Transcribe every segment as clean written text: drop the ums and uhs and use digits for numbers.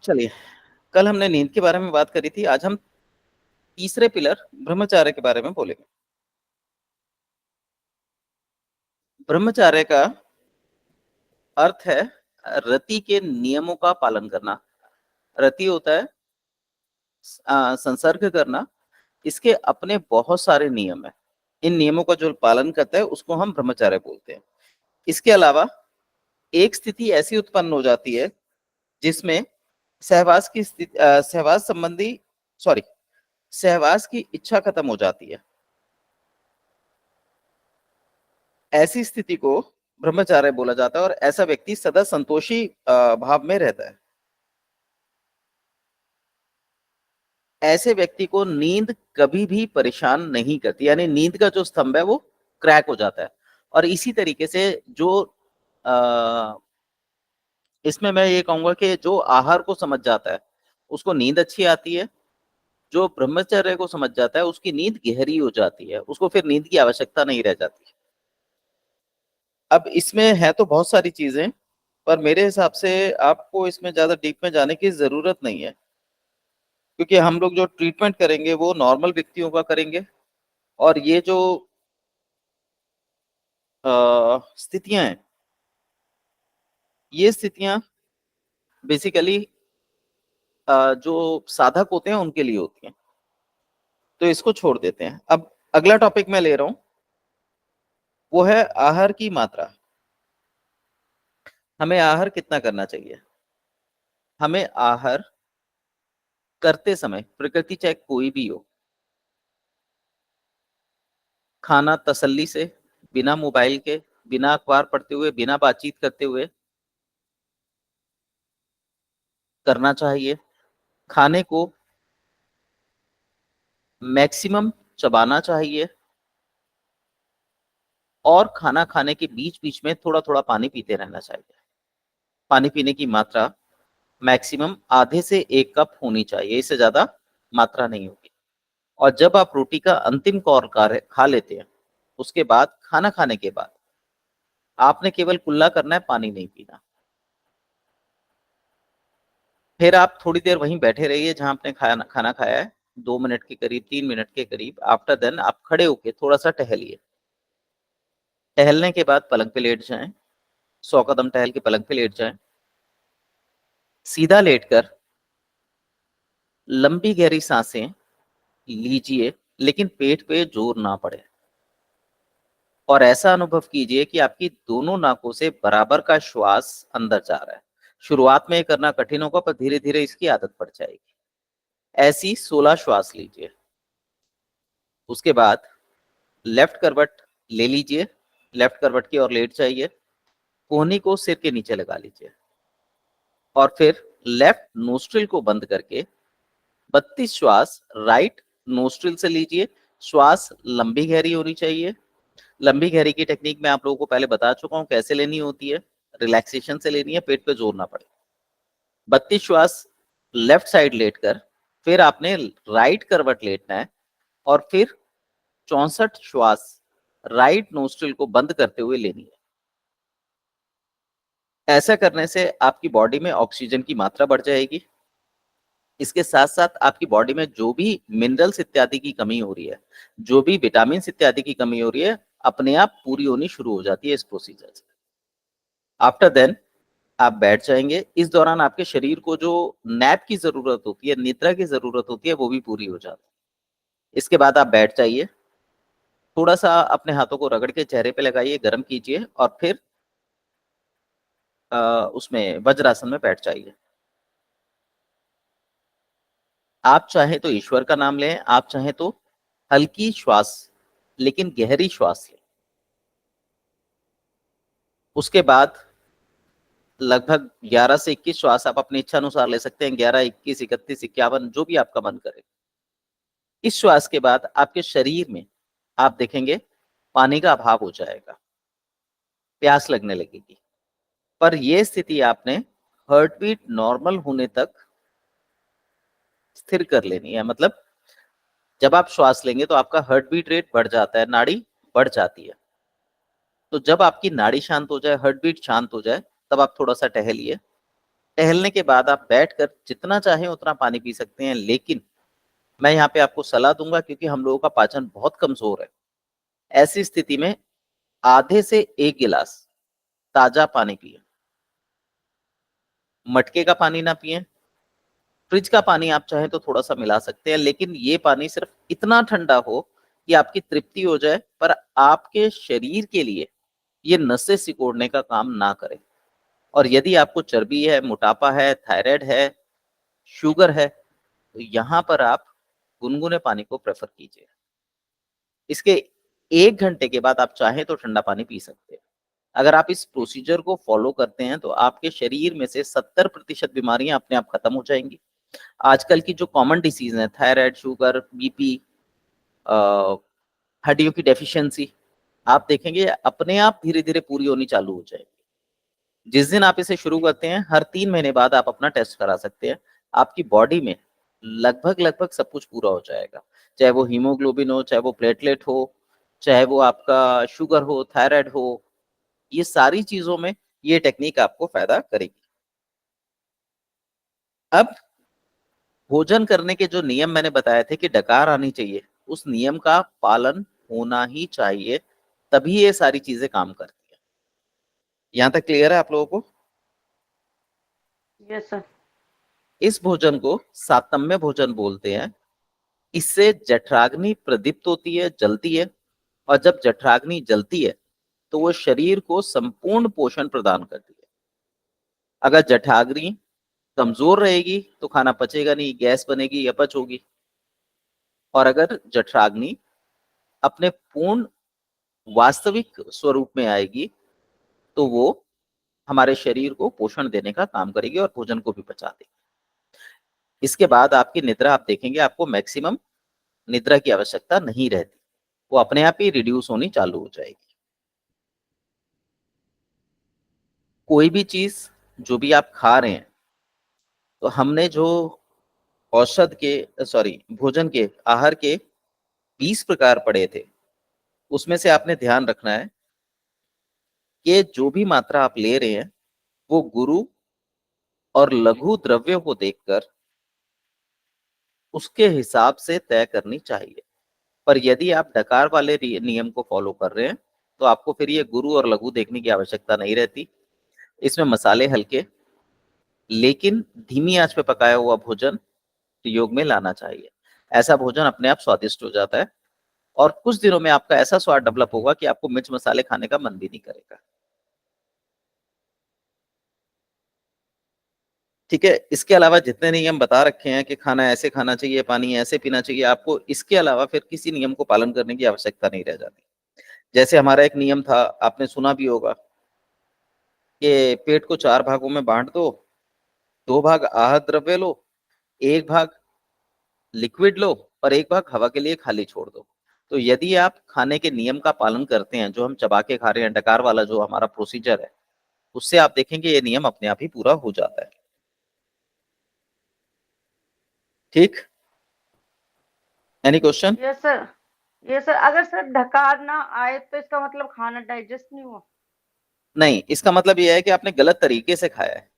चलिए, कल हमने नींद के बारे में बात करी थी। आज हम तीसरे पिलर ब्रह्मचार्य के बारे में बोलेंगे। ब्रह्मचार्य का अर्थ है रति के नियमों का पालन करना। रति होता है संसर्ग करना। इसके अपने बहुत सारे नियम है। इन नियमों का जो पालन करता है उसको हम ब्रह्मचार्य बोलते हैं। इसके अलावा एक स्थिति ऐसी उत्पन्न हो जाती है जिसमें सहवास की स्थिति सहवास संबंधी सॉरी सहवास की इच्छा खत्म हो जाती है। ऐसी स्थिति को ब्रह्मचार्य बोला जाता है और ऐसा व्यक्ति सदा संतोषी भाव में रहता है। ऐसे व्यक्ति को नींद कभी भी परेशान नहीं करती, यानी नींद का जो स्तंभ है वो क्रैक हो जाता है। और इसी तरीके से जो इसमें मैं ये कहूंगा कि जो आहार को समझ जाता है उसको नींद अच्छी आती है। जो ब्रह्मचर्य को समझ जाता है उसकी नींद गहरी हो जाती है, उसको फिर नींद की आवश्यकता नहीं रह जाती। अब इसमें है तो बहुत सारी चीजें, पर मेरे हिसाब से आपको इसमें ज्यादा डीप में जाने की जरूरत नहीं है, क्योंकि हम लोग जो ट्रीटमेंट करेंगे वो नॉर्मल व्यक्तियों का करेंगे। और ये जो स्थितियां हैं, ये स्थितियां बेसिकली जो साधक होते हैं उनके लिए होती हैं। तो इसको छोड़ देते हैं। अब अगला टॉपिक मैं ले रहा हूं, वो है आहार की मात्रा। हमें आहार कितना करना चाहिए? हमें आहार करते समय, प्रकृति चाहे कोई भी हो, खाना तसल्ली से, बिना मोबाइल के, बिना अखबार पढ़ते हुए, बिना बातचीत करते हुए करना चाहिए। खाने को मैक्सिमम चबाना चाहिए और खाना खाने के बीच बीच में थोड़ा थोड़ा पानी पीते रहना चाहिए। पानी पीने की मात्रा मैक्सिमम आधे से 1 कप होनी चाहिए, इससे ज्यादा मात्रा नहीं होगी। और जब आप रोटी का अंतिम कौर खा लेते हैं, उसके बाद खाना खाने के बाद आपने केवल कुल्ला करना है, पानी नहीं पीना। फिर आप थोड़ी देर वहीं बैठे रहिए जहां आपने खाना खाया है, 2 मिनट के करीब, 3 मिनट के करीब। आफ्टर देन आप खड़े होके थोड़ा सा टहलिए। टहलने के बाद पलंग पे लेट जाएं। 100 कदम टहल के पलंग पे लेट जाएं। सीधा लेटकर लंबी गहरी सांसें लीजिए, लेकिन पेट पे जोर ना पड़े। और ऐसा अनुभव कीजिए कि आपकी दोनों नाकों से बराबर का श्वास अंदर जा रहा है। शुरुआत में ये करना कठिन होगा, पर धीरे धीरे इसकी आदत पड़ जाएगी। ऐसी 16 श्वास लीजिए। उसके बाद लेफ्ट करवट ले लीजिए। लेफ्ट करवट की ओर लेट जाइए। कोहनी को सिर के नीचे लगा लीजिए और फिर लेफ्ट नोस्ट्रिल को बंद करके 32 श्वास राइट नोस्ट्रिल से लीजिए। श्वास लंबी गहरी होनी चाहिए। लंबी गहरी की टेक्निक मैं आप लोगों को पहले बता चुका हूं कैसे लेनी होती है। रिलैक्सेशन से लेनी है, पेट पे जोर ना पड़े। 32 श्वास लेफ्ट साइड लेटकर फिर आपने राइट करवट लेटना है और फिर 64 श्वास राइट नोस्ट्रिल को बंद करते हुए लेनी है। ऐसा करने से आपकी बॉडी में ऑक्सीजन की मात्रा बढ़ जाएगी। इसके साथ साथ आपकी बॉडी में जो भी मिनरल्स इत्यादि की कमी हो रही है, जो भी विटामिन इत्यादि की कमी हो रही है, अपने आप पूरी होनी शुरू हो जाती है इस प्रोसीजर से। आफ्टर देन आप बैठ जाएंगे। इस दौरान आपके शरीर को जो नैप की जरूरत होती है, निद्रा की जरूरत होती है, वो भी पूरी हो जाती है। इसके बाद आप बैठ जाइए। थोड़ा सा अपने हाथों को रगड़ के चेहरे पे लगाइए, गर्म कीजिए और फिर उसमें वज्रासन में बैठ जाइए। आप चाहे तो ईश्वर का नाम लें, आप चाहे तो हल्की श्वास लेकिन गहरी श्वास लें। उसके बाद लगभग 11 से 21 श्वास आप अपनी इच्छा अनुसार ले सकते हैं। 11, 21, 31, 51, जो भी आपका मन करे। इस श्वास के बाद आपके शरीर में आप देखेंगे पानी का अभाव हो जाएगा, प्यास लगने लगेगी। पर यह स्थिति आपने हार्ट बीट नॉर्मल होने तक स्थिर कर लेनी है। मतलब जब आप श्वास लेंगे तो आपका हार्ट बीट रेट बढ़ जाता है, नाड़ी बढ़ जाती है। तो जब आपकी नाड़ी शांत हो जाए, हार्ट बीट शांत हो जाए, तब आप थोड़ा सा टहलिए। टहलने के बाद आप बैठकर जितना चाहें उतना पानी पी सकते हैं, लेकिन मैं यहाँ पे आपको सलाह दूंगा, क्योंकि हम लोगों का पाचन बहुत कमजोर है, ऐसी स्थिति में आधे से 1 गिलास ताजा पानी पिए। मटके का पानी ना पिए। फ्रिज का पानी आप चाहें तो थोड़ा सा मिला सकते हैं, लेकिन ये पानी सिर्फ इतना ठंडा हो कि आपकी तृप्ति हो जाए, पर आपके शरीर के लिए ये नसें सिकोड़ने का काम ना करे। और यदि आपको चर्बी है, मोटापा है, थायराइड है, शुगर है, तो यहाँ पर आप गुनगुने पानी को प्रेफर कीजिए। इसके 1 घंटे के बाद आप चाहें तो ठंडा पानी पी सकते हैं। अगर आप इस प्रोसीजर को फॉलो करते हैं तो आपके शरीर में से 70% बीमारियां अपने आप खत्म हो जाएंगी। आजकल की जो कॉमन डिसीज है, थायराइड, शुगर, बीपी, हड्डियों की डेफिशिएंसी, आप देखेंगे अपने आप धीरे धीरे पूरी होनी चालू हो जाएगी। जिस दिन आप इसे शुरू करते हैं, हर 3 महीने बाद आप अपना टेस्ट करा सकते हैं। आपकी बॉडी में लगभग लगभग सब कुछ पूरा हो जाएगा, चाहे वो हीमोग्लोबिन हो, चाहे वो प्लेटलेट हो, चाहे वो आपका शुगर हो, थायराइड हो, ये सारी चीजों में ये टेक्निक आपको फायदा करेगी। अब भोजन करने के जो नियम मैंने बताए थे कि डकार आनी चाहिए, उस नियम का पालन होना ही चाहिए, तभी ये सारी चीजें काम करती है। यहां तक क्लियर है आप लोगों को? Yes sir. इस भोजन को सातम्य भोजन बोलते हैं। इससे जठराग्नि प्रदीप्त होती है, जलती है, और जब जठराग्नि जलती है तो वो शरीर को संपूर्ण पोषण प्रदान करती है। अगर जठराग्नि कमजोर रहेगी तो खाना पचेगा नहीं, गैस बनेगी, अपच होगी। और अगर जठराग्नि अपने पूर्ण वास्तविक स्वरूप में आएगी तो वो हमारे शरीर को पोषण देने का काम करेगी और भोजन को भी पचा देगी। इसके बाद आपकी निद्रा, आप देखेंगे आपको मैक्सिमम निद्रा की आवश्यकता नहीं रहती, वो अपने आप ही रिड्यूस होनी चालू हो जाएगी। कोई भी चीज जो भी आप खा रहे हैं, तो हमने जो औषध के सॉरी भोजन के आहार के 20 प्रकार पढ़े थे, उसमें से आपने ध्यान रखना है कि जो भी मात्रा आप ले रहे हैं वो गुरु और लघु द्रव्यों को देखकर उसके हिसाब से तय करनी चाहिए। पर यदि आप डकार वाले नियम को फॉलो कर रहे हैं तो आपको फिर ये गुरु और लघु देखने की आवश्यकता नहीं रहती। इसमें मसाले हल्के लेकिन धीमी आंच पे पकाया हुआ भोजन योग में लाना चाहिए। ऐसा भोजन अपने आप स्वादिष्ट हो जाता है और कुछ दिनों में आपका ऐसा स्वाद डेवलप होगा कि आपको मिर्च मसाले खाने का मन भी नहीं करेगा। ठीक है। इसके अलावा जितने नियम बता रखे हैं कि खाना ऐसे खाना चाहिए, पानी ऐसे पीना चाहिए, आपको इसके अलावा फिर किसी नियम को पालन करने की आवश्यकता नहीं रह जाती। जैसे हमारा एक नियम था, आपने सुना भी होगा, कि पेट को 4 भागों में बांट दो, 2 भाग आहार द्रव्य लो, 1 भाग लिक्विड लो, और 1 भाग हवा के लिए खाली छोड़ दो। तो यदि आप खाने के नियम का पालन करते हैं, जो हम चबा के खा रहे हैं, डकार वाला जो हमारा प्रोसीजर है, उससे आप देखेंगे ये नियम अपने आप ही पूरा हो जाता है। ठीक। Any question? Yes sir. Yes sir, अगर सर ढकार ना आए तो इसका मतलब खाना डाइजेस्ट नहीं हुआ? नहीं, इसका मतलब यह है कि आपने गलत तरीके से खाया है।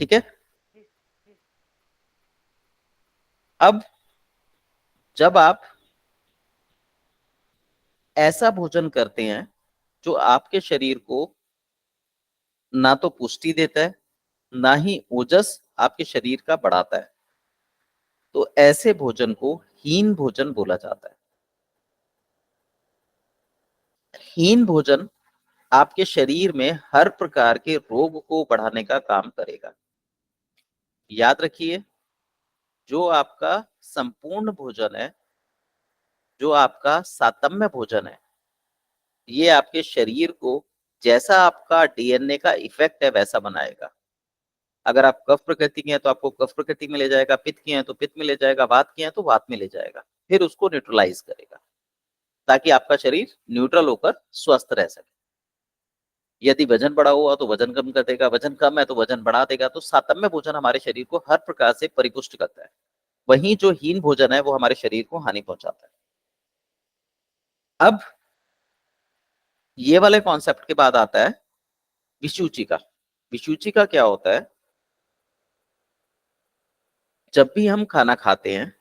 ठीक है। जी, जी। अब जब आप ऐसा भोजन करते हैं जो आपके शरीर को ना तो पुष्टि देता है, ना ही ओजस आपके शरीर का बढ़ाता है, तो ऐसे भोजन को हीन भोजन बोला जाता है। हीन भोजन आपके शरीर में हर प्रकार के रोग को बढ़ाने का काम करेगा। याद रखिए, जो आपका संपूर्ण भोजन है, जो आपका सातम्य भोजन है, ये आपके शरीर को जैसा आपका डीएनए का इफेक्ट है वैसा बनाएगा। अगर आप कफ प्रकृति के हैं तो आपको कफ प्रकृति में ले जाएगा, पित्त के हैं तो पित्त में ले जाएगा, वात के हैं तो वात में ले जाएगा, फिर उसको न्यूट्रलाइज करेगा ताकि आपका शरीर न्यूट्रल होकर स्वस्थ रह सके। यदि वजन बढ़ा हुआ तो वजन कम कर देगा, वजन कम है तो वजन बढ़ा देगा। तो सातम्य भोजन हमारे शरीर को हर प्रकार से परिपुष्ट करता है, वहीं जो हीन भोजन है वो हमारे शरीर को हानि पहुंचाता है। अब ये वाले कॉन्सेप्ट के बाद आता है विसूची का। विसूची का क्या होता है, जब भी हम खाना खाते हैं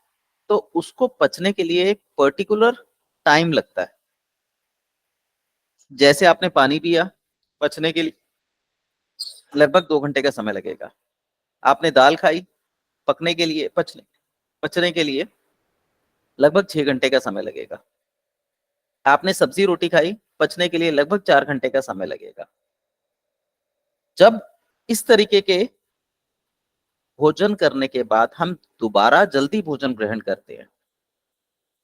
तो उसको पचने के लिए एक पर्टिकुलर टाइम लगता है। जैसे आपने पानी पिया, पचने के लिए लगभग 2 घंटे का समय लगेगा। आपने दाल खाई, पकने के लिए पचने के लिए लगभग 6 घंटे का समय लगेगा। आपने सब्जी रोटी खाई, पचने के लिए लगभग 4 घंटे का समय लगेगा। जब इस तरीके के भोजन करने के बाद हम दोबारा जल्दी भोजन ग्रहण करते हैं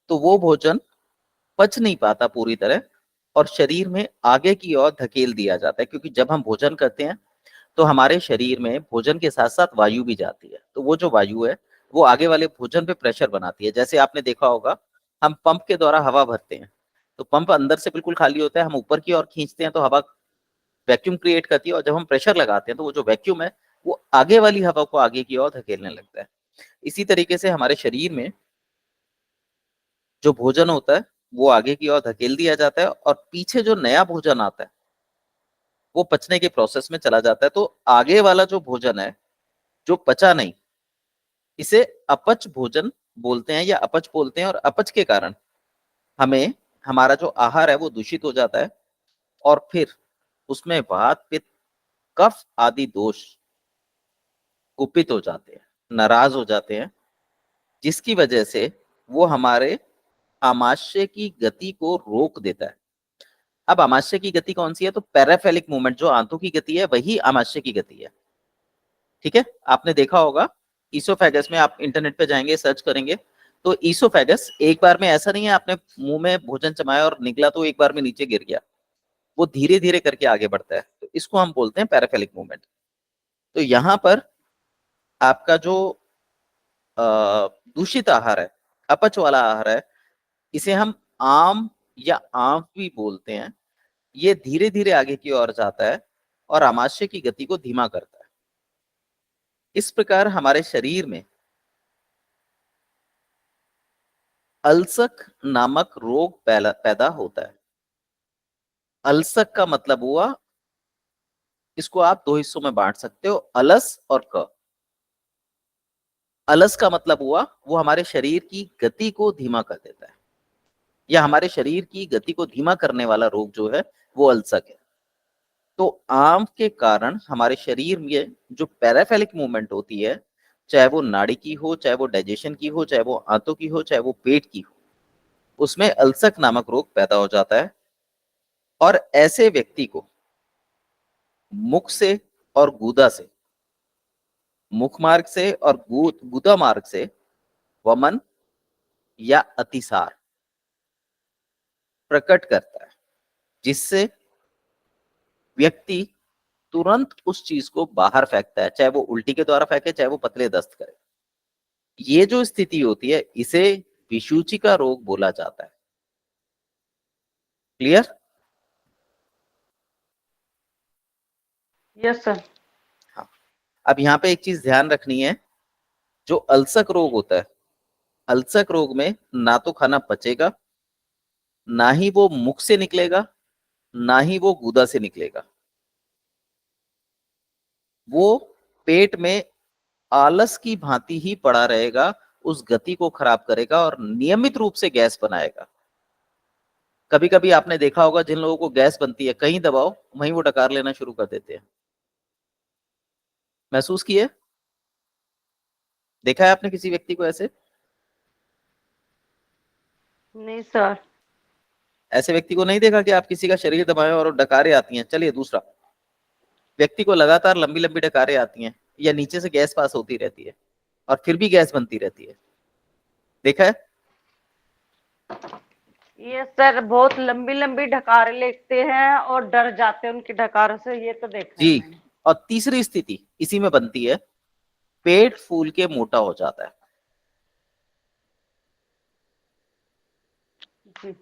तो वो भोजन पच नहीं पाता पूरी तरह और शरीर में आगे की ओर धकेल दिया जाता है, क्योंकि जब हम भोजन करते हैं तो हमारे शरीर में भोजन के साथ साथ वायु भी जाती है, तो वो जो वायु है वो आगे वाले भोजन पे प्रेशर बनाती है। जैसे आपने देखा होगा, हम पंप के द्वारा हवा भरते हैं तो पंप अंदर से बिल्कुल खाली होता है, हम ऊपर की ओर खींचते हैं तो हवा वैक्यूम क्रिएट करती है, और जब हम प्रेशर लगाते हैं तो वो जो वैक्यूम है वो आगे वाली हवा को आगे की ओर धकेलने लगता है। इसी तरीके से हमारे शरीर में जो भोजन होता है वो आगे की ओर धकेल दिया जाता है और पीछे जो नया भोजन आता है वो पचने के प्रोसेस में चला जाता है। तो आगे वाला जो भोजन है जो पचा नहीं, इसे अपच भोजन बोलते हैं या अपच बोलते हैं, और अपच के कारण हमें हमारा जो आहार है वो दूषित हो जाता है और फिर उसमें वात पित्त कफ आदि दोष कुपित हो जाते हैं, नाराज हो जाते हैं, जिसकी वजह से वो हमारे आमाशय की गति को रोक देता है। अब आमाशय की गति कौन सी है, तो पैराफेलिक मूवमेंट जो आंतों की गति है वही आमाशय की गति है। ठीक है, आपने देखा होगा ईसोफेगस में, आप इंटरनेट पे जाएंगे सर्च करेंगे तो ईसोफेगस एक बार में ऐसा नहीं है आपने मुंह में भोजन जमाया और निकला तो एक बार में नीचे गिर गया, वो धीरे धीरे करके आगे बढ़ता है, तो इसको हम बोलते हैं पैराफेलिक मूवमेंट। तो यहाँ पर आपका जो दूषित आहार है, अपच वाला आहार है, इसे हम आम या आंफ भी बोलते हैं, ये धीरे धीरे आगे की ओर जाता है और आमाशय की गति को धीमा करता है। इस प्रकार हमारे शरीर में अल्सक नामक रोग पैदा होता है। अल्सक का मतलब हुआ, इसको आप दो हिस्सों में बांट सकते हो, अलस और क। अलस का मतलब हुआ वो हमारे शरीर की गति को धीमा कर देता है, या हमारे शरीर की गति को धीमा करने वाला रोग जो है वो अल्सक है। तो आम के कारण हमारे शरीर में जो पैराफेलिक मूवमेंट होती है, चाहे वो नाड़ी की हो, चाहे वो डाइजेशन की हो, चाहे वो आंतों की हो, चाहे वो पेट की हो, उसमें अल्सक नामक रोग पैदा हो जाता है। और ऐसे व्यक्ति को मुख से और गुदा से, मुख मार्ग से और गुदा मार्ग से वमन या अतिसार प्रकट करता है, जिससे व्यक्ति तुरंत उस चीज को बाहर फेंकता है, चाहे वो उल्टी के द्वारा फेंके, चाहे वो पतले दस्त करे। ये जो स्थिति होती है इसे विसूची का रोग बोला जाता है। क्लियर? Yes sir. हाँ। अब यहाँ पे एक चीज ध्यान रखनी है, जो अल्सक रोग होता है, अल्सक रोग में ना तो खाना पचेगा, ना ही वो मुख से निकलेगा, ना ही वो गुदा से निकलेगा। वो पेट में आलस की भांति ही पड़ा रहेगा, उस गति को खराब करेगा और नियमित रूप से गैस बनाएगा। कभी कभी आपने देखा होगा जिन लोगों को गैस बनती है, कहीं दबाओ वहीं वो डकार लेना शुरू कर देते हैं। महसूस किए? देखा है आपने किसी व्यक्ति को ऐसे? नहीं सर। ऐसे व्यक्ति को नहीं देखा कि आप किसी का शरीर दबाएं और डकारे आती हैं? चलिए दूसरा, व्यक्ति को लगातार लंबी लंबी डकारें आती हैं या नीचे से गैस पास होती रहती है और फिर भी गैस बनती रहती है, देखा है? ये सर बहुत लंबी लंबी ढकार लेते हैं और डर जाते हैं उनकी ढकारों से, ये तो देखा है जी। मैंने। और तीसरी स्थिति इसी में बनती है, पेट फूल के मोटा हो जाता है। जी।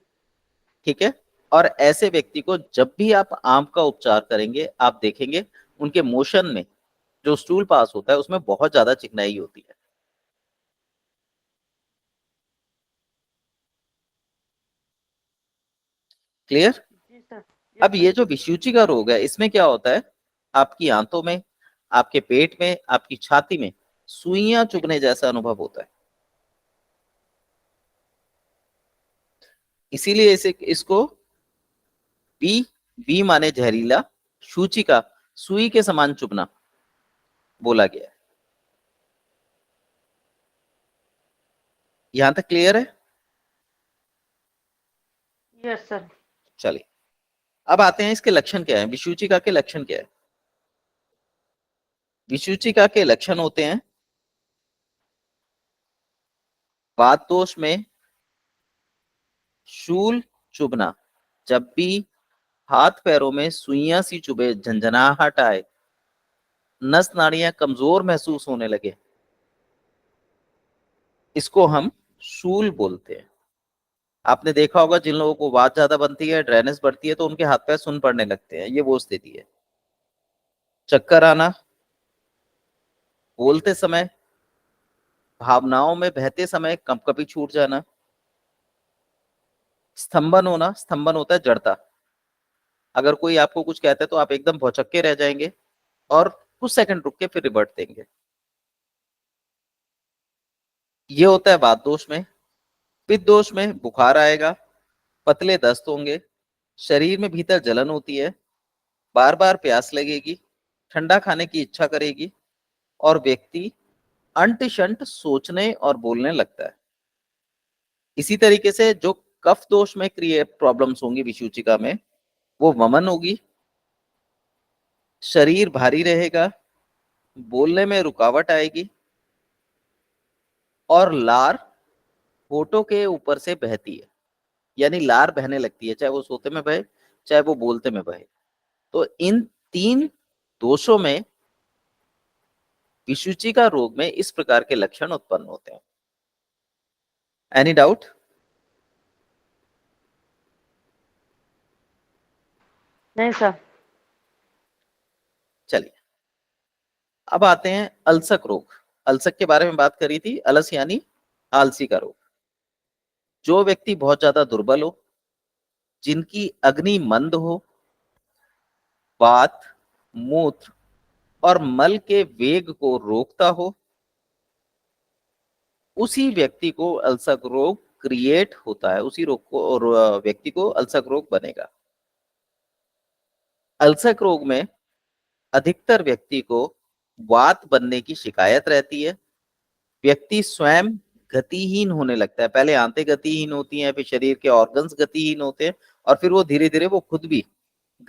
ठीक है, और ऐसे व्यक्ति को जब भी आप आम का उपचार करेंगे आप देखेंगे उनके मोशन में जो स्टूल पास होता है उसमें बहुत ज्यादा चिकनाई होती है। क्लियर? जी सर। अब ये जो विसूची का रोग है, इसमें क्या होता है, आपकी आंतों में, आपके पेट में, आपकी छाती में सुइयां चुभने जैसा अनुभव होता है। इसीलिए इसे इसको बी, बी माने जहरीला, सूची का सुई के समान चुभना बोला गया है। यहां तक क्लियर है? Yes sir. चलिए, अब आते हैं इसके लक्षण क्या है, विसूचिका के लक्षण क्या है। विसूचिका के लक्षण होते हैं वात दोष में शूल चुभना, जब भी हाथ पैरों में सुइयां सी चुभे, झंझनाहट आए, नस नाड़ियां कमजोर महसूस होने लगे, इसको हम शूल बोलते हैं। आपने देखा होगा जिन लोगों को वात ज्यादा बनती है, ड्राइनेस बढ़ती है, तो उनके हाथ पैर सुन पड़ने लगते हैं, ये वो स्थिति है। चक्कर आना, बोलते समय, भावनाओं में बहते समय कभी छूट जाना, स्तंभन होना, स्तंभन होता है जड़ता, अगर कोई आपको कुछ कहता है तो आप एकदम भौचक्के रह जाएंगे और कुछ सेकंड रुक के फिर रिवर्ट देंगे। ये होता है वात दोष में। पित्त दोष में बुखार आएगा, पतले दस्त होंगे, शरीर में भीतर जलन होती है, बार बार प्यास लगेगी, ठंडा खाने की इच्छा करेगी, और व्यक्ति अंट शंट सोचने और बोलने लगता है। इसी तरीके से जो कफ दोष में क्रिएट प्रॉब्लम्स होंगी विसूचिका में, वो वमन होगी, शरीर भारी रहेगा, बोलने में रुकावट आएगी, और लार होठों के ऊपर से बहती है, यानी लार बहने लगती है, चाहे वो सोते में बहे, चाहे वो बोलते में बहे। तो इन तीन दोषों में, विसूचिका रोग में इस प्रकार के लक्षण उत्पन्न होते हैं। Any doubt? नहीं सर। चलिए, अब आते हैं अल्सक रोग। अल्सक के बारे में बात करी थी, अलस यानी आलसी का रोग। जो व्यक्ति बहुत ज्यादा दुर्बल हो, जिनकी अग्नि मंद हो, वात, मूत्र और मल के वेग को रोकता हो, उसी व्यक्ति को अल्सक रोग क्रिएट होता है, उसी रोग को और व्यक्ति को अल्सक रोग बनेगा। अल्सक रोग में अधिकतर व्यक्ति को वात बनने की शिकायत रहती है। व्यक्ति स्वयं गतिहीन होने लगता है, पहले आंतें गतिहीन होती हैं, फिर शरीर के ऑर्गन्स गतिहीन होते हैं, और फिर वो धीरे धीरे वो खुद भी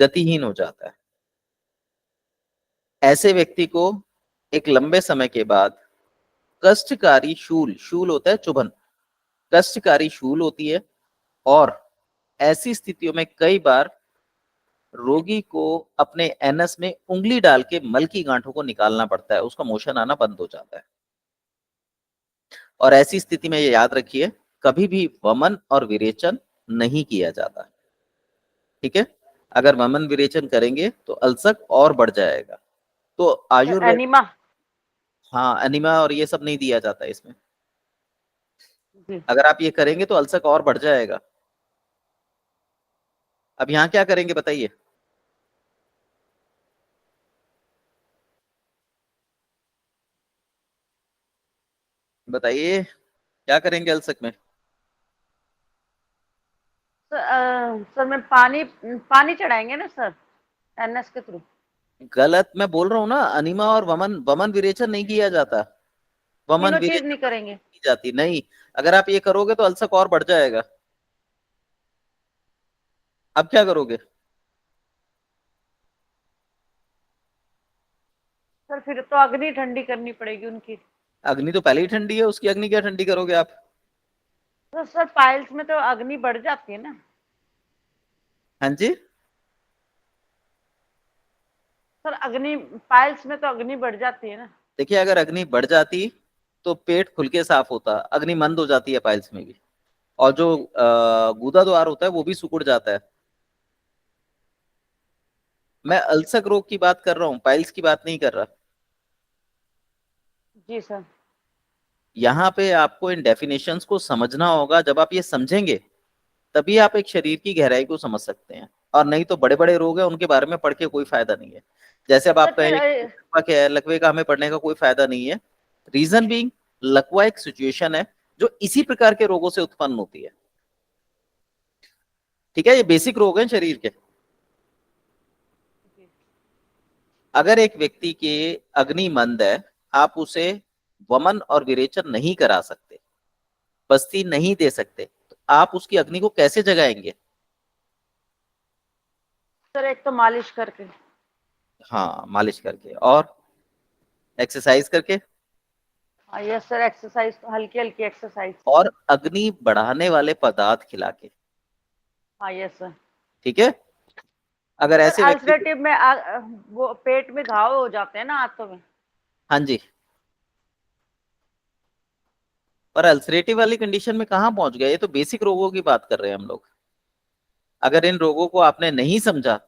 गतिहीन हो जाता है। ऐसे व्यक्ति को एक लंबे समय के बाद कष्टकारी शूल, शूल होता है चुभन, कष्टकारी शूल होती है, और ऐसी स्थितियों में कई बार रोगी को अपने एनस में उंगली डाल के मल की गांठों को निकालना पड़ता है, उसका मोशन आना बंद हो जाता है। और ऐसी स्थिति में ये याद रखिए, कभी भी वमन और विरेचन नहीं किया जाता। ठीक है? अगर वमन विरेचन करेंगे तो अल्सक और बढ़ जाएगा। तो आयुर्वेद, एनिमा। हाँ, एनिमा और ये सब नहीं दिया जाता इसमें। जी। अगर आप ये करेंगे तो अल्सक और बढ़ जाएगा। अब यहाँ क्या करेंगे बताइए? बताइए क्या करेंगे अल्सक में? सर मैं पानी पानी चढ़ाएंगे ना सर, एनएस के थ्रू। गलत, मैं बोल रहा हूँ ना, अनिमा और वमन, वमन विरेचन नहीं किया जाता। वमन तीनों चीज विरेचन नहीं करेंगे? की जाती नहीं। अगर आप ये करोगे तो अल्सक और बढ़ जाएगा। अब क्या करोगे? सर फिर तो अग्नि ठंडी करनी पड़ेगी उनकी। अग्नि तो पहले ही ठंडी है, उसकी अग्नि क्या ठंडी करोगे आप? तो सर पाइल्स में तो अग्नि बढ़ जाती है ना। हाँ जी। सर अग्नि, पाइल्स में तो अग्नि बढ़ जाती है ना। देखिए, अगर अग्नि बढ़ जाती तो पेट खुल के साफ होता, अग्नि मंद हो जाती है पाइल्स में भी, और जो गूदा द्वार होता है वो भी सिकुड़ जाता है। मैं अल्सक रोग की बात कर रहा हूँ, पाइल्स की बात नहीं कर रहा। जी सर। यहाँ पे आपको इन डेफिनेशंस को समझना होगा। जब आप ये समझेंगे तभी आप एक शरीर की गहराई को समझ सकते हैं। और नहीं तो बड़े बड़े रोग है उनके बारे में पढ़ के कोई फायदा नहीं है। जैसे अब सर आप फिर कहेंगे कि लकवा क्या है, लकवे का हमें पढ़ने का कोई फायदा नहीं है। रीजन बीइंग, लकवा एक सिचुएशन है जो इसी प्रकार के रोगों से उत्पन्न होती है। ठीक है, ये बेसिक रोग है शरीर के। अगर एक व्यक्ति के अग्नि मंद है, आप उसे वमन और विरेचन नहीं करा सकते, बस्ती नहीं दे सकते, तो आप उसकी अग्नि को कैसे जगाएंगे? सर एक तो मालिश करके। हाँ, मालिश करके, और एक्सरसाइज करके, हाँ यस सर, एक्सरसाइज तो हल्की हल्की एक्सरसाइज। और अग्नि बढ़ाने वाले पदार्थ खिला के। हाँ यस सर। ठीक है। अगर सर ऐसे व्यक्ति को, अल्सरेटिव में वो पेट में घाव हो जाते हैं ना हाथों में। हाँ जी, पर अल्सरेटिव वाली कंडीशन में कहाँ पहुंच गए? ये तो बेसिक रोगों की बात कर रहे हैं हम लोग। अगर इन रोगों को आपने नहीं समझा,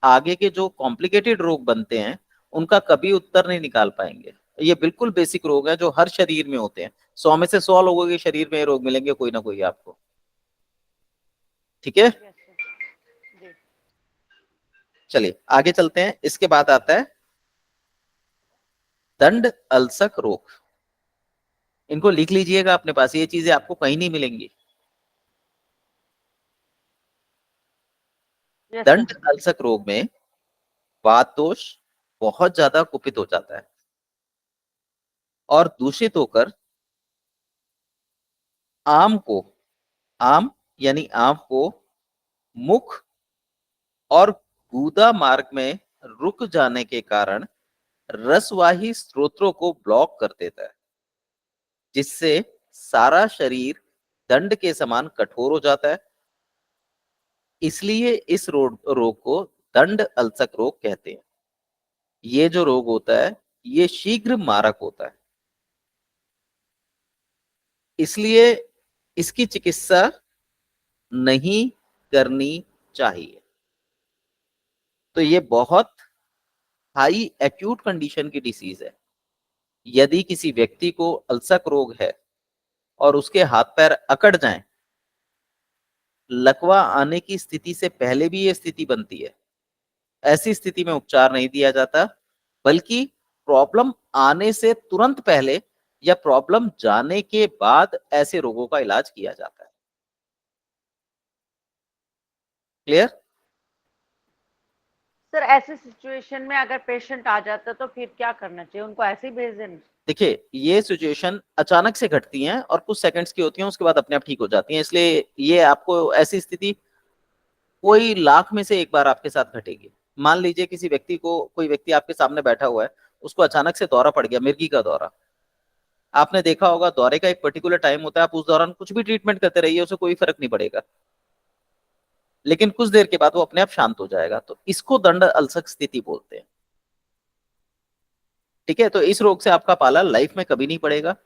आगे के जो कॉम्प्लिकेटेड रोग बनते हैं उनका कभी उत्तर नहीं निकाल पाएंगे। ये बिल्कुल बेसिक रोग है जो हर शरीर में होते हैं। 100 में से 100 लोगों के शरीर में ये रोग मिलेंगे, कोई ना कोई आपको। ठीक है, यस सर जी। चलिए आगे चलते हैं। इसके बाद आता है दंड अल्सक रोग। इनको लिख लीजिएगा अपने पास, ये चीजें आपको कहीं नहीं मिलेंगी। Yes sir. दंड अल्सक रोग में वात दोष बहुत ज्यादा कुपित हो जाता है और दूषित होकर आम को, आम यानी आंख को, मुख और गुदा मार्ग में रुक जाने के कारण रसवाही स्रोतों को ब्लॉक कर देता है, जिससे सारा शरीर दंड के समान कठोर हो जाता है। इसलिए इस रोग को दंड अल्सक रोग कहते हैं। ये जो रोग होता है ये शीघ्र मारक होता है, इसलिए इसकी चिकित्सा नहीं करनी चाहिए। तो ये बहुत हाई एक्यूट कंडीशन की डिसीज है। यदि किसी व्यक्ति को अल्सक रोग है और उसके हाथ पैर अकड़ जाएं, लकवा आने की स्थिति से पहले भी ये स्थिति बनती है, ऐसी स्थिति में उपचार नहीं दिया जाता, बल्कि प्रॉब्लम आने से तुरंत पहले या प्रॉब्लम जाने के बाद ऐसे रोगों का इलाज किया जाता है। क्लियर? सर ऐसे सिचुएशन में अगर पेशेंट आ जाता तो फिर क्या करना चाहिए, उनको ऐसे ही भेज देना? देखिए, ये सिचुएशन अचानक से घटती हैं और कुछ सेकंड्स की होती हैं, उसके बाद अपने आप ठीक हो जाती हैं। इसलिए ये आपको ऐसी स्थिति कोई लाख में से एक बार आपके साथ घटेगी। मान लीजिए किसी व्यक्ति को, कोई व्यक्ति आपके सामने बैठा हुआ है, उसको अचानक से दौरा पड़ गया, मिर्गी का दौरा। आपने देखा होगा दौरे का एक पर्टिकुलर टाइम होता है, आप उस दौरान कुछ भी ट्रीटमेंट करते रहिए, उसे कोई फर्क नहीं पड़ेगा, लेकिन कुछ देर के बाद वो अपने आप शांत हो जाएगा। तो इसको दंड अल्सक स्थिति बोलते हैं। ठीक है, तो इस रोग से आपका पाला लाइफ में कभी नहीं पड़ेगा,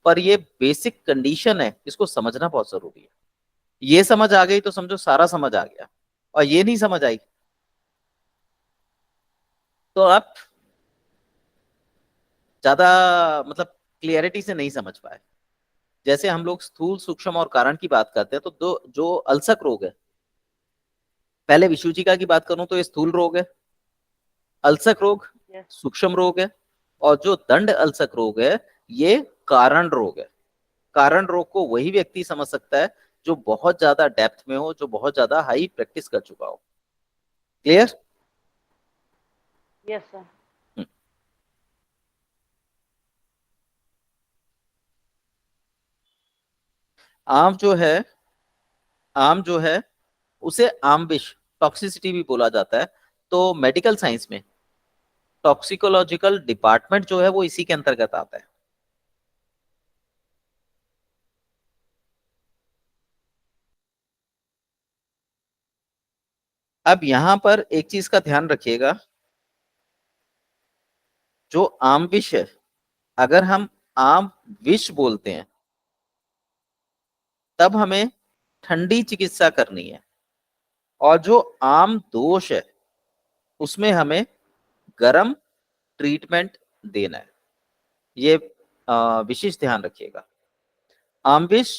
पर ये बेसिक कंडीशन है, इसको समझना बहुत जरूरी है। ये समझ आ गई तो समझो सारा समझ आ गया, और ये नहीं समझ आई तो आप ज्यादा, मतलब क्लियरिटी से नहीं समझ पाए। जैसे हम लोग स्थूल, सूक्ष्म और कारण की बात करते हैं, तो दो जो अल्सक रोग है, पहले विशुचिका की बात करूं तो ये स्थूल रोग है, अल्सक रोग यस। सूक्ष्म रोग है, और जो दंड अल्सक रोग है ये कारण रोग है। कारण रोग को वही व्यक्ति समझ सकता है जो बहुत ज्यादा डेप्थ में हो, जो बहुत ज्यादा हाई प्रैक्टिस कर चुका हो। क्लियर? Yes sir. आम जो है, आम जो है उसे आमविष, टॉक्सिसिटी भी बोला जाता है। तो मेडिकल साइंस में टॉक्सिकोलॉजिकल डिपार्टमेंट जो है वो इसी के अंतर्गत आता है। अब यहां पर एक चीज का ध्यान रखिएगा, जो आम विष है, अगर हम आम विष बोलते हैं तब हमें ठंडी चिकित्सा करनी है, और जो आम दोष है उसमें हमें गर्म ट्रीटमेंट देना है। ये विशेष ध्यान रखिएगा। आम विष,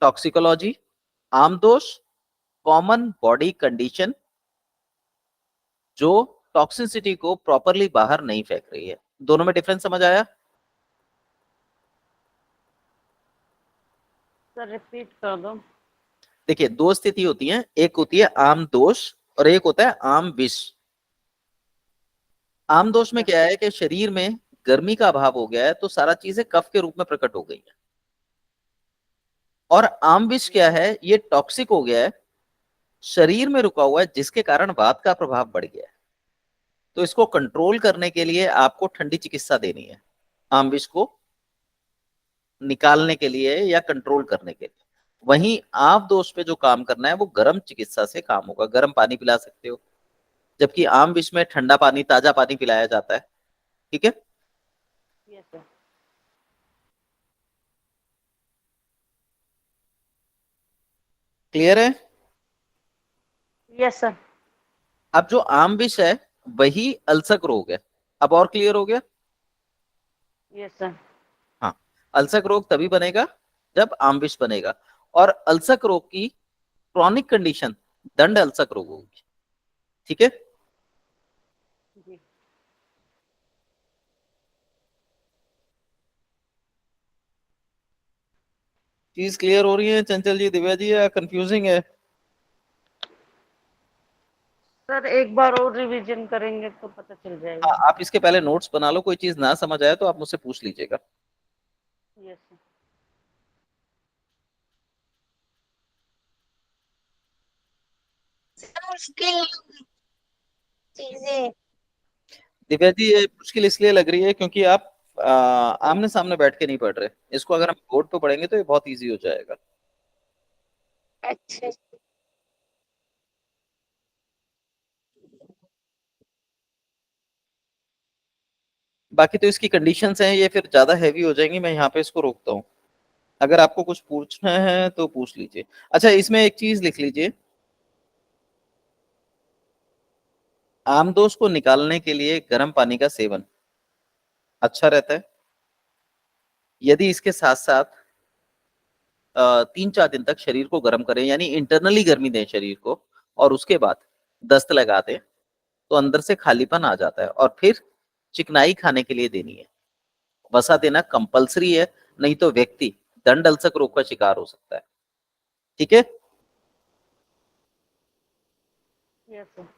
टॉक्सिकोलॉजी, आम दोष, कॉमन बॉडी कंडीशन, जो टॉक्सिसिटी को प्रॉपरली बाहर नहीं फेंक रही है। दोनों में डिफरेंस समझ आया? सर रिपीट कर दो। देखिए, दो स्थिति होती है, एक होती है आम दोष और एक होता है आम विष। आम दोष में क्या है कि शरीर में गर्मी का अभाव हो गया है, तो सारा चीजें कफ के रूप में प्रकट हो गई है। और आम विष क्या है, ये टॉक्सिक हो गया है, शरीर में रुका हुआ है, जिसके कारण वात का प्रभाव बढ़ गया है। तो इसको कंट्रोल करने के लिए आपको ठंडी चिकित्सा देनी है, आम विष को निकालने के लिए या कंट्रोल करने के लिए। वहीं आप दोष पे जो काम करना है वो गर्म चिकित्सा से काम होगा। गर्म पानी पिला सकते हो, जबकि आम विष में ठंडा पानी, ताजा पानी पिलाया जाता है। ठीक है? Yes sir. क्लियर है? Yes sir. अब जो आम विष है वही अल्सर रोग है। अब और क्लियर हो गया? Yes sir. हाँ, अल्सर रोग तभी बनेगा जब आम विष बनेगा। और अल्सर रोग की क्रॉनिक कंडीशन दंड अल्सर रोग होगी। ठीक है? जी। चीज क्लियर हो रही है चंचल जी, दिव्या जी, या कंफ्यूजिंग है? सर एक बार और रिवीजन करेंगे तो पता चल हाँ, जाएगा। आप इसके पहले नोट्स बना लो, कोई चीज ना समझ आए तो आप मुझसे पूछ लीजिएगा। Yes sir. मुश्किल चीजें। दिव्या जी, ये मुश्किल इसलिए लग रही है क्योंकि आप आमने सामने बैठ के नहीं पढ़ रहे। इसको अगर हम बोर्ड पे पढ़ेंगे तो ये बहुत इजी हो जाएगा। अच्छा। बाकी तो इसकी कंडीशंस हैं, ये फिर ज्यादा हैवी हो जाएंगी। मैं यहाँ पे इसको रोकता हूँ। अगर आपको कुछ पूछना है तो पूछ लीजिए। अच्छा, इसमें एक चीज लिख लीजिए, आमदोष को निकालने के लिए गर्म पानी का सेवन अच्छा रहता है। यदि इसके साथ साथ 3-4 दिन तक शरीर को गर्म करें, यानी इंटरनली गर्मी दें शरीर को, और उसके बाद दस्त लगा दें, तो अंदर से खालीपन आ जाता है। और फिर चिकनाई खाने के लिए देनी है। वसा देना कंपलसरी है, नहीं तो व्यक्ति दंड अल्सर रोग का शिकार हो सकता है। ठीक है? Yes sir.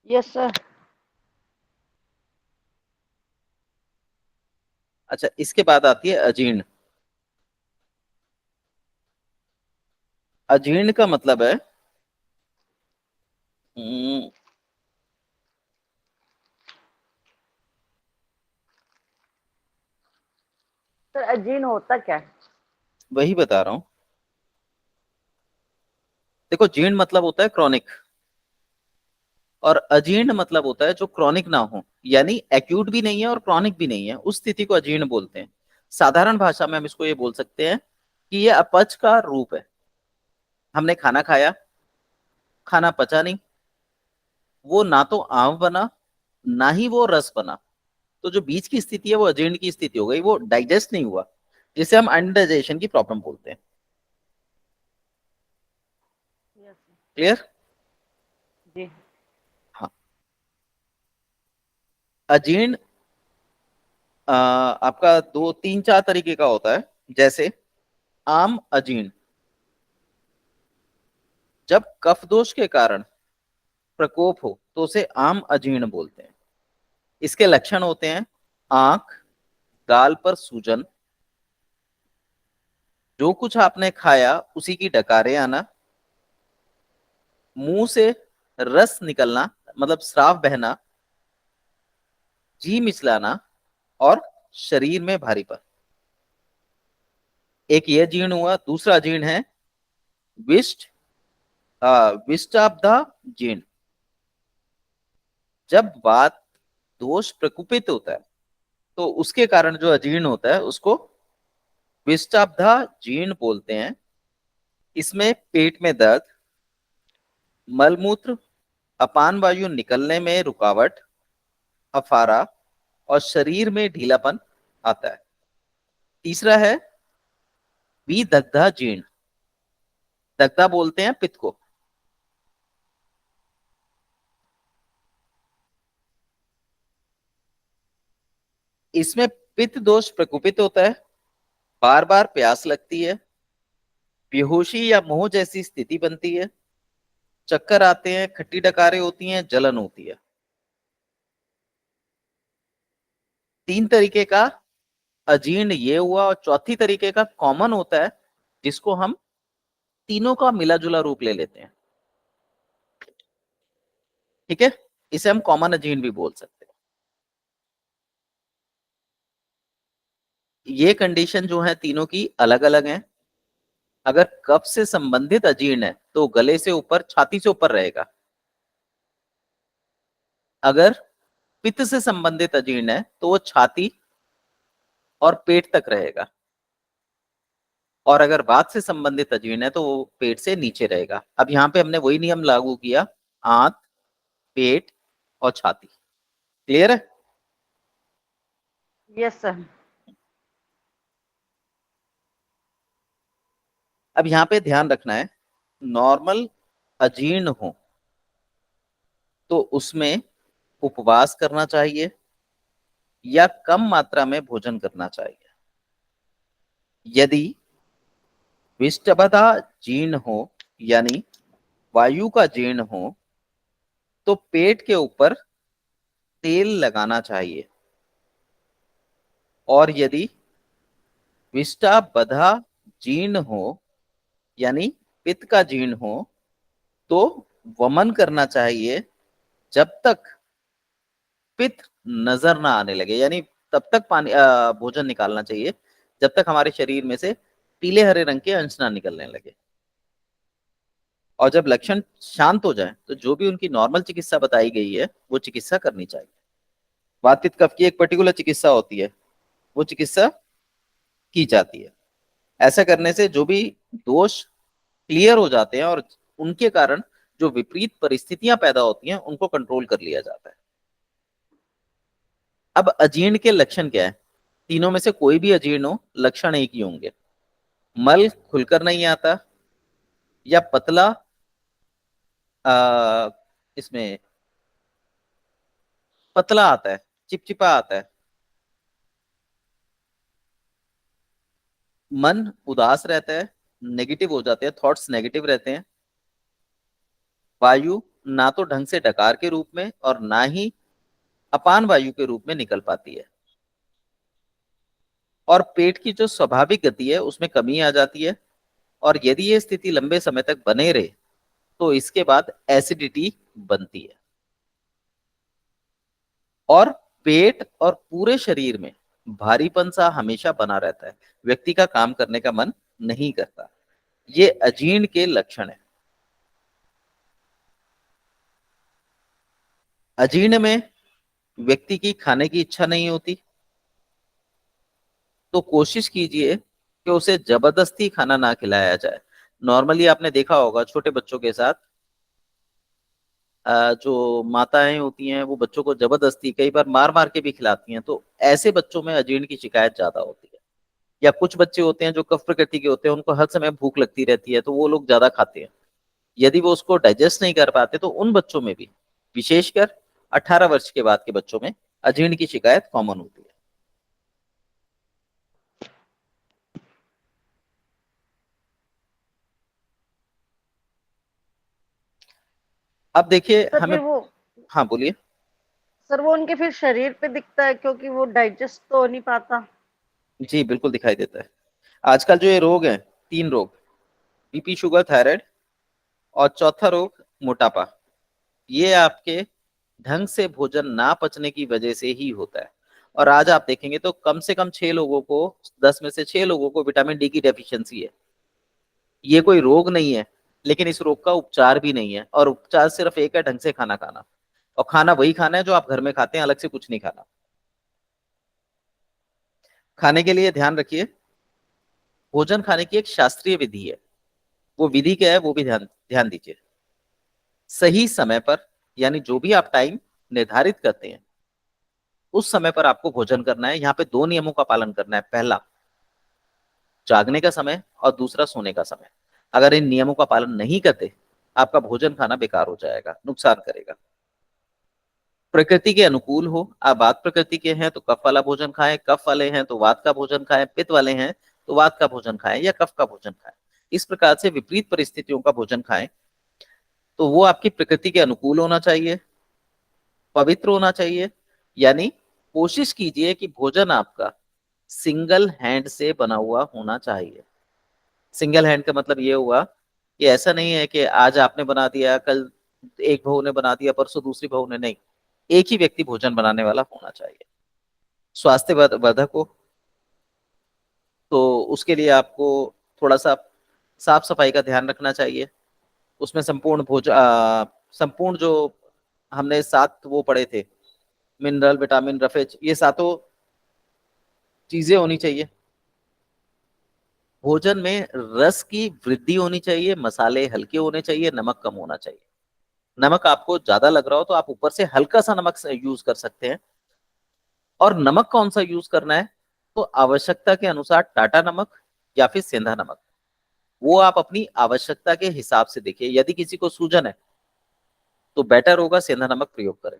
Yes sir. अच्छा, इसके बाद आती है अजीर्ण। अजीर्ण का मतलब है हम्म, सर अजीर्ण होता क्या है? वही बता रहा हूं। देखो, जीर्ण मतलब होता है क्रॉनिक, और अजीर्ण मतलब होता है जो क्रॉनिक ना हो, यानी एक्यूट भी नहीं है और क्रॉनिक भी नहीं है, उस स्थिति को अजीर्ण बोलते हैं। साधारण भाषा में हम इसको ये बोल सकते हैं कि ये अपच का रूप है। हमने खाना खाया, खाना पचा नहीं, वो ना तो आम बना ना ही वो रस बना, तो जो बीच की स्थिति है वो अजीर्ण की स्थिति हो गई, वो डाइजेस्ट नहीं हुआ, जिसे हम अनडाइजेशन की प्रॉब्लम बोलते हैं। Yes sir. क्लियर? जी। हाँ। अजीर्ण आपका 2-3-4 तरीके का होता है। जैसे आम अजीर्ण, जब कफ दोष के कारण प्रकोप हो तो उसे आम अजीर्ण बोलते हैं। इसके लक्षण होते हैं आंख, गाल पर सूजन, जो कुछ आपने खाया उसी की डकारें आना, मुंह से रस निकलना मतलब स्राव बहना, जी मिचलाना, और शरीर में भारीपन। एक यह जीर्ण हुआ। दूसरा जीर्ण है विष्ट विष्टाब्धा जीर्ण। जब वात दोष प्रकुपित होता है तो उसके कारण जो अजीर्ण होता है उसको विष्टाब्धा जीर्ण बोलते हैं। इसमें पेट में दर्द, मलमूत्र, अपान वायु निकलने में रुकावट, अफारा और शरीर में ढीलापन आता है। तीसरा है विदग्धा जीर्ण। दग्धा बोलते हैं पित्त को। इसमें पित्त दोष प्रकोपित होता है, बार बार प्यास लगती है, बेहोशी या मोह जैसी स्थिति बनती है, चक्कर आते हैं, खट्टी डकारें होती हैं, जलन होती है। 3 तरीके का अजीर्ण ये हुआ, और चौथी तरीके का कॉमन होता है, जिसको हम तीनों का मिला जुला रूप ले लेते हैं। ठीक है, इसे हम कॉमन अजीर्ण भी बोल सकते हैं। ये कंडीशन जो है तीनों की अलग अलग है। अगर कफ से संबंधित अजीर्ण है तो गले से ऊपर, छाती से ऊपर रहेगा। अगर पित्त से संबंधित अजीर्ण है तो वो छाती और पेट तक रहेगा। और अगर वात से संबंधित अजीर्ण है तो वो पेट से नीचे रहेगा। अब यहाँ पे हमने वही नियम लागू किया, आंत, पेट और छाती। क्लियर है? Yes sir. अब यहाँ पे ध्यान रखना है, नॉर्मल अजीर्ण हो तो उसमें उपवास करना चाहिए या कम मात्रा में भोजन करना चाहिए। यदि विष्टबता जीर्ण हो यानी वायु का जीर्ण हो तो पेट के ऊपर तेल लगाना चाहिए। और यदि विष्टा बधा जीर्ण हो यानी पित्त का जीर्ण हो तो वमन करना चाहिए जब तक पित्त नजर ना आने लगे, यानी तब तक पानी भोजन निकालना चाहिए जब तक हमारे शरीर में से पीले हरे रंग के अंश ना निकलने लगे। और जब लक्षण शांत हो जाए तो जो भी उनकी नॉर्मल चिकित्सा बताई गई है वो चिकित्सा करनी चाहिए। वात पित्त कफ की एक पर्टिकुलर चिकित्सा होती है, वो चिकित्सा की जाती है। ऐसा करने से जो भी दोष क्लियर हो जाते हैं और उनके कारण जो विपरीत परिस्थितियां पैदा होती हैं उनको कंट्रोल कर लिया जाता है। अब अजीर्ण के लक्षण क्या है? तीनों में से कोई भी अजीर्ण हो, लक्षण एक ही होंगे। मल खुलकर नहीं आता, या पतला आ, इसमें पतला आता है, चिपचिपा आता है। मन उदास रहता है, नेगेटिव हो जाते हैं, थॉट्स नेगेटिव रहते हैं। वायु ना तो ढंग से डकार के रूप में और ना ही अपान वायु के रूप में निकल पाती है। और पेट की जो स्वाभाविक गति है उसमें कमी आ जाती है। और यदि ये स्थिति लंबे समय तक बने रहे तो इसके बाद एसिडिटी बनती है। और पेट और पूरे शरीर में भारीपन सा हमेशा बना रहता है, व्यक्ति का काम करने का मन नहीं करता। ये अजीर्ण के लक्षण है। अजीर्ण में व्यक्ति की खाने की इच्छा नहीं होती, तो कोशिश कीजिए कि उसे जबरदस्ती खाना ना खिलाया जाए। नॉर्मली आपने देखा होगा छोटे बच्चों के साथ जो माताएं होती हैं वो बच्चों को जबरदस्ती कई बार मार मार के भी खिलाती हैं, तो ऐसे बच्चों में अजीर्ण की शिकायत ज्यादा होती है। या कुछ बच्चे होते हैं जो कफ प्रकृति के होते हैं, उनको हर समय भूख लगती रहती है तो वो लोग ज्यादा खाते हैं। यदि वो उसको डाइजेस्ट नहीं कर पाते तो उन बच्चों में भी, विशेषकर 18 वर्ष के बाद के बच्चों में अजीर्ण की शिकायत कॉमन होती है। अब देखिए सर हमें, फिर वो हाँ बोलिए। सर वो उनके फिर शरीर पे दिखता है क्योंकि वो डाइजेस्ट तो हो नहीं पाता। जी बिल्कुल दिखाई देता है। आजकल जो ये रोग हैं, 3 रोग, बीपी, शुगर, थायराइड, और चौथा रोग मोटापा, ये आपके ढंग से भोजन ना पचने की वजह से ही होता है। और आज आप देखेंगे तो कम से कम 6 लोगों को, 10 में से 6 लोगों को विटामिन डी की डेफिशिएंसी है। ये कोई रोग नहीं है, लेकिन इस रोग का उपचार भी नहीं है। और उपचार सिर्फ एक है, ढंग से खाना खाना। और खाना वही खाना है जो आप घर में खाते हैं, अलग से कुछ नहीं खाना। खाने के लिए ध्यान रखिए, भोजन खाने की एक शास्त्रीय विधि है। वो विधि क्या है वो भी ध्यान ध्यान दीजिए। सही समय पर, यानी जो भी आप टाइम निर्धारित करते हैं, उस समय पर आपको भोजन करना है। यहाँ पे दो नियमों का पालन करना है, पहला जागने का समय और दूसरा सोने का समय। अगर इन नियमों का पालन नहीं करते, आपका भोजन खाना बेकार हो जाएगा, नुकसान करेगा। प्रकृति के अनुकूल हो, आप वात प्रकृति के हैं तो कफ वाला भोजन खाएं, कफ वाले हैं तो वात का भोजन खाएं, पित्त वाले हैं तो वात का भोजन खाएं या कफ का भोजन खाएं। इस प्रकार से विपरीत परिस्थितियों का भोजन खाएं। तो वो आपकी प्रकृति के अनुकूल होना चाहिए, पवित्र होना चाहिए। यानी कोशिश कीजिए कि भोजन आपका सिंगल हैंड से बना हुआ होना चाहिए। सिंगल हैंड का मतलब ये हुआ कि ऐसा नहीं है कि आज आपने बना दिया, कल एक बहू ने बना दिया, परसों दूसरी बहू ने, नहीं। एक ही व्यक्ति भोजन बनाने वाला होना चाहिए। स्वास्थ्य वर्धक हो तो उसके लिए आपको थोड़ा सा साफ सफाई का ध्यान रखना चाहिए। उसमें संपूर्ण जो हमने सात वो पढ़े थे, मिनरल, विटामिन, रफेज, ये सातों चीजें होनी चाहिए। भोजन में रस की वृद्धि होनी चाहिए, मसाले हल्के होने चाहिए, नमक कम होना चाहिए। नमक आपको ज्यादा लग रहा हो तो आप ऊपर से हल्का सा नमक यूज कर सकते हैं। और नमक कौन सा यूज करना है, तो आवश्यकता के अनुसार टाटा नमक या फिर सेंधा नमक, वो आप अपनी आवश्यकता के हिसाब से देखिए। यदि किसी को सूजन है तो बेटर होगा सेंधा नमक प्रयोग करें।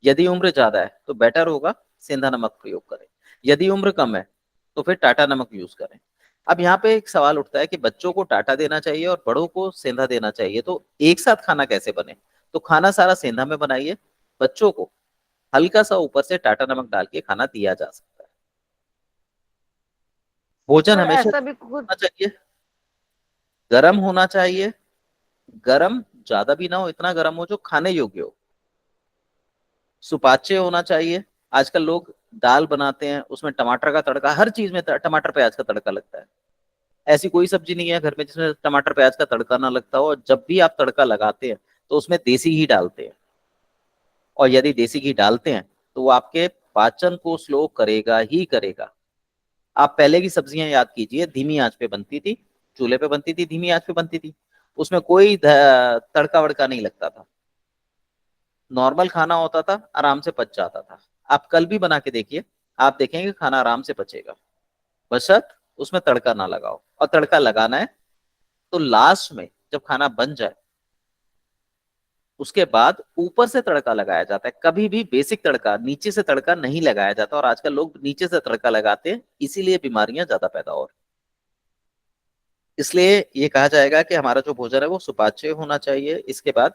यदि उम्र ज्यादा है तो बेटर होगा सेंधा नमक प्रयोग करें। यदि उम्र कम है तो फिर टाटा नमक यूज करें। अब यहाँ पे एक सवाल उठता है कि बच्चों को टाटा देना चाहिए और बड़ों को सेंधा देना चाहिए, तो एक साथ खाना कैसे बने। तो खाना सारा सेंधा में बनाइए, बच्चों को हल्का सा ऊपर से टाटा नमक डाल के खाना दिया जा सकता है। भोजन पर हमेशा ऐसा भी कुछ होना चाहिए, गर्म होना चाहिए। गर्म ज्यादा भी ना हो, इतना गर्म हो जो खाने योग्य हो। सुपाच्य होना चाहिए। आजकल लोग दाल बनाते हैं, उसमें टमाटर का तड़का, हर चीज में टमाटर प्याज का तड़का लगता है। ऐसी कोई सब्जी नहीं है घर में जिसमें टमाटर प्याज का तड़का ना लगता हो। और जब भी आप तड़का लगाते हैं तो उसमें देसी घी डालते हैं। और यदि देसी घी डालते हैं तो वो आपके पाचन को स्लो करेगा ही करेगा। आप पहले की सब्जियां याद कीजिए, धीमी आंच पे बनती थी, चूल्हे पे बनती थी, धीमी आंच पे बनती थी। उसमें कोई तड़का वड़का नहीं लगता था, नॉर्मल खाना होता था, आराम से पच जाता था। आप कल भी बना के देखिए, आप देखेंगे खाना आराम से पचेगा, बशर्त उसमें तड़का ना लगाओ। और तड़का लगाना है तो लास्ट में जब खाना बन जाए उसके बाद ऊपर से तड़का लगाया जाता है। कभी भी बेसिक तड़का नीचे से तड़का नहीं लगाया जाता, और आजकल लोग नीचे से तड़का लगाते हैं, इसीलिए बीमारियां ज्यादा पैदा हो रही। इसलिए ये कहा जाएगा कि हमारा जो भोजन है वो सुपाच्य होना चाहिए। इसके बाद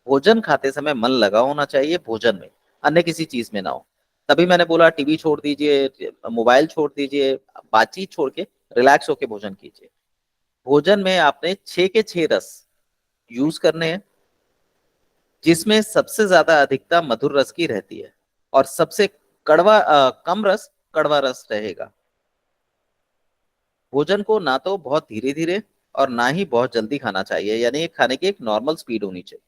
भोजन खाते समय मन लगा होना चाहिए भोजन में, अन्य किसी चीज में ना हो। तभी मैंने बोला टीवी छोड़ दीजिए, मोबाइल छोड़ दीजिए, बातचीत छोड़ के रिलैक्स होके भोजन कीजिए। भोजन में आपने 6 के 6 रस यूज करने हैं, जिसमें सबसे ज्यादा अधिकता मधुर रस की रहती है और सबसे कम रस कड़वा रस रहेगा। भोजन को ना तो बहुत धीरे धीरे और ना ही बहुत जल्दी खाना चाहिए, यानी खाने की एक नॉर्मल स्पीड होनी चाहिए।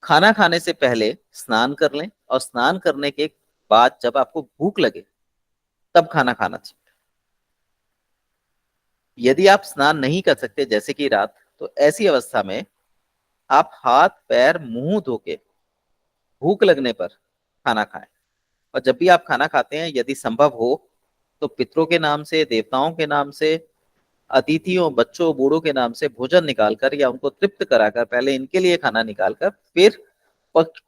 खाना खाने से पहले स्नान कर लें, और स्नान करने के बाद जब आपको भूख लगे तब खाना खाना चाहिए। यदि आप स्नान नहीं कर सकते जैसे कि रात, तो ऐसी अवस्था में आप हाथ पैर मुंह धो के भूख लगने पर खाना खाएं। और जब भी आप खाना खाते हैं, यदि संभव हो तो पितरों के नाम से, देवताओं के नाम से, अतिथियों, बच्चों, बूढ़ों के नाम से भोजन निकालकर या उनको तृप्त कराकर पहले इनके लिए खाना निकालकर फिर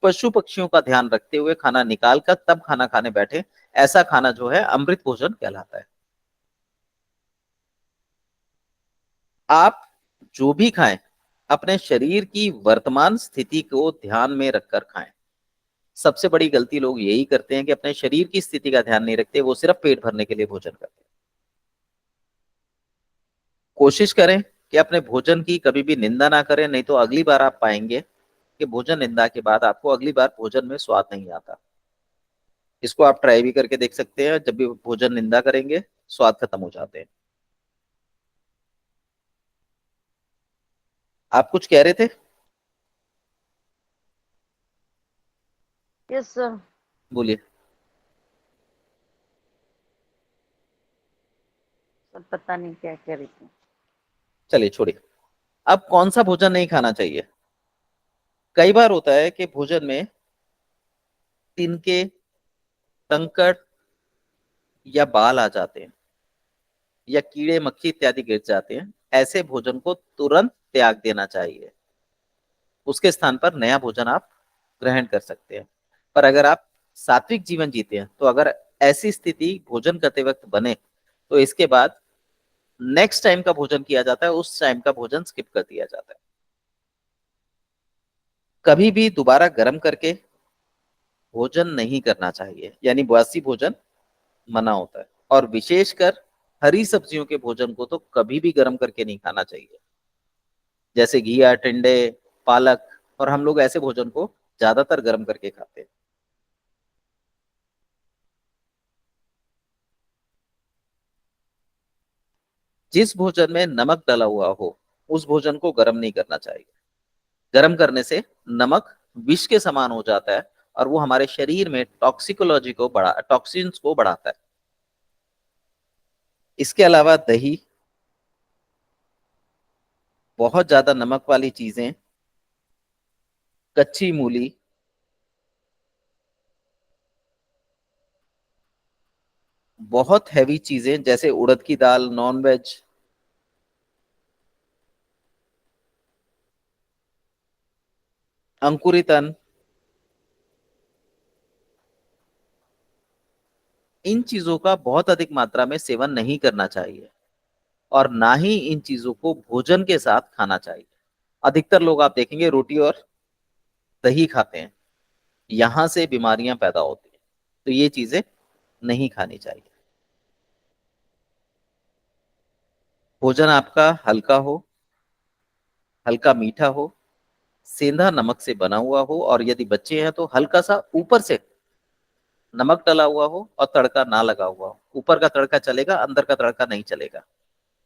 पशु पक्षियों का ध्यान रखते हुए खाना निकालकर तब खाना खाने बैठे। ऐसा खाना जो है अमृत भोजन कहलाता है। आप जो भी खाएं अपने शरीर की वर्तमान स्थिति को ध्यान में रखकर खाएं। सबसे बड़ी गलती लोग यही करते हैं कि अपने शरीर की स्थिति का ध्यान नहीं रखते, वो सिर्फ पेट भरने के लिए भोजन करते हैं। कोशिश करें कि अपने भोजन की कभी भी निंदा ना करें, नहीं तो अगली बार आप पाएंगे कि भोजन निंदा के बाद आपको अगली बार भोजन में स्वाद नहीं आता। इसको आप ट्राई भी करके देख सकते हैं, जब भी भोजन निंदा करेंगे स्वाद खत्म हो जाते हैं। आप कुछ कह रहे थे? Yes sir. बोलिए। सब पता नहीं क्या कह रही थी। चलिए छोड़िए। अब कौन सा भोजन नहीं खाना चाहिए। कई बार होता है कि भोजन में तिनके, कंकड़ या बाल आ जाते हैं या कीड़े मक्खी इत्यादि गिर जाते हैं, ऐसे भोजन को तुरंत त्याग देना चाहिए। उसके स्थान पर नया भोजन आप ग्रहण कर सकते हैं। पर अगर आप सात्विक जीवन जीते हैं तो अगर ऐसी स्थिति भोजन करते वक्त बने तो इसके बाद नेक्स्ट टाइम का भोजन किया जाता है, उस टाइम का भोजन स्किप कर दिया जाता है। कभी भी दोबारा गर्म करके भोजन नहीं करना चाहिए, यानी बासी भोजन मना होता है। और विशेषकर हरी सब्जियों के भोजन को तो कभी भी गर्म करके नहीं खाना चाहिए, जैसे घिया, टिंडे, पालक। और हम लोग ऐसे भोजन को ज्यादातर गर्म करके खाते हैं। जिस भोजन में नमक डला हुआ हो उस भोजन को गर्म नहीं करना चाहिए। गर्म करने से नमक विष के समान हो जाता है और वो हमारे शरीर में टॉक्सिन्स को बढ़ाता है। इसके अलावा दही, बहुत ज्यादा नमक वाली चीजें, कच्ची मूली, बहुत हैवी चीजें जैसे उड़द की दाल, नॉन वेज, अंकुरित अन्न, इन चीजों का बहुत अधिक मात्रा में सेवन नहीं करना चाहिए और ना ही इन चीजों को भोजन के साथ खाना चाहिए। अधिकतर लोग आप देखेंगे रोटी और दही खाते हैं, यहां से बीमारियां पैदा होती हैं। तो ये चीजें नहीं खानी चाहिए। भोजन आपका हल्का हो, हल्का मीठा हो, सेंधा नमक से बना हुआ हो, और यदि बच्चे हैं तो हल्का सा ऊपर से नमक डला हुआ हो और तड़का ना लगा हुआ हो। ऊपर का तड़का चलेगा, अंदर का तड़का नहीं चलेगा।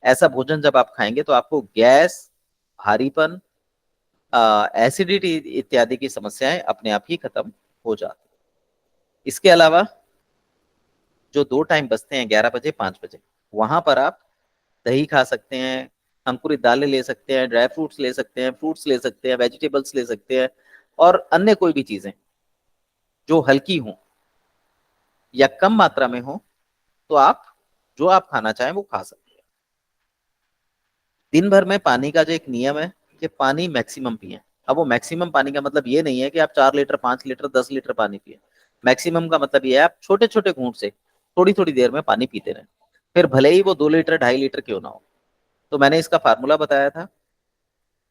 ऐसा भोजन जब आप खाएंगे तो आपको गैस, भारीपन, एसिडिटी इत्यादि की समस्याएं अपने आप ही खत्म हो जाती। इसके अलावा जो दो टाइम बचते हैं 11 बजे 5 बजे, वहां पर आप दही खा सकते हैं, अंकुरित दालें ले सकते हैं, ड्राई फ्रूट्स ले सकते हैं, फ्रूट्स ले सकते हैं, वेजिटेबल्स ले सकते हैं, और अन्य कोई भी चीजें जो हल्की हों या कम मात्रा में हो, तो आप जो आप खाना चाहें वो खा सकते हैं। दिन भर में पानी का जो एक नियम है कि पानी मैक्सिमम पिए। अब वो मैक्सिमम पानी का मतलब ये नहीं है कि आप 4 लीटर, 5 लीटर, 10 लीटर पानी पिए। मैक्सिमम का मतलब ये है आप छोटे छोटे घूंट से थोड़ी थोड़ी देर में पानी पीते रहें, फिर भले ही वो 2 लीटर, 2.5 लीटर क्यों ना हो। तो मैंने इसका फार्मूला बताया था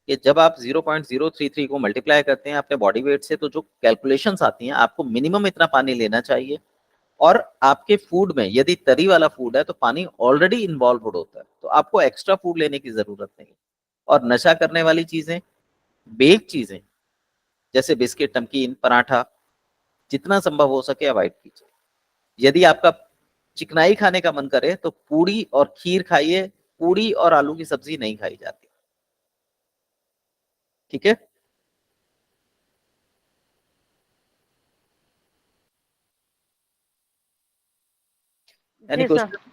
कि जब आप 0.033 को मल्टीप्लाई करते हैं अपने बॉडी वेट से, तो जो कैलकुलेशंस आती हैं, आपको मिनिमम इतना पानी लेना चाहिए। और आपके फूड में यदि तरी वाला फूड है तो पानी ऑलरेडी इन्वॉल्व होता है, तो आपको एक्स्ट्रा फूड लेने की जरूरत नहीं है। और नशा करने वाली चीजें, बेक चीजें जैसे बिस्किट, नमकीन, पराठा, जितना संभव हो सके अवॉइड कीजिए। यदि आपका चिकनाई खाने का मन करे तो पूड़ी और खीर खाइए। पूड़ी और आलू की सब्जी नहीं खाई जाती। ठीक है। एनी जी सर। क्वेश्चन?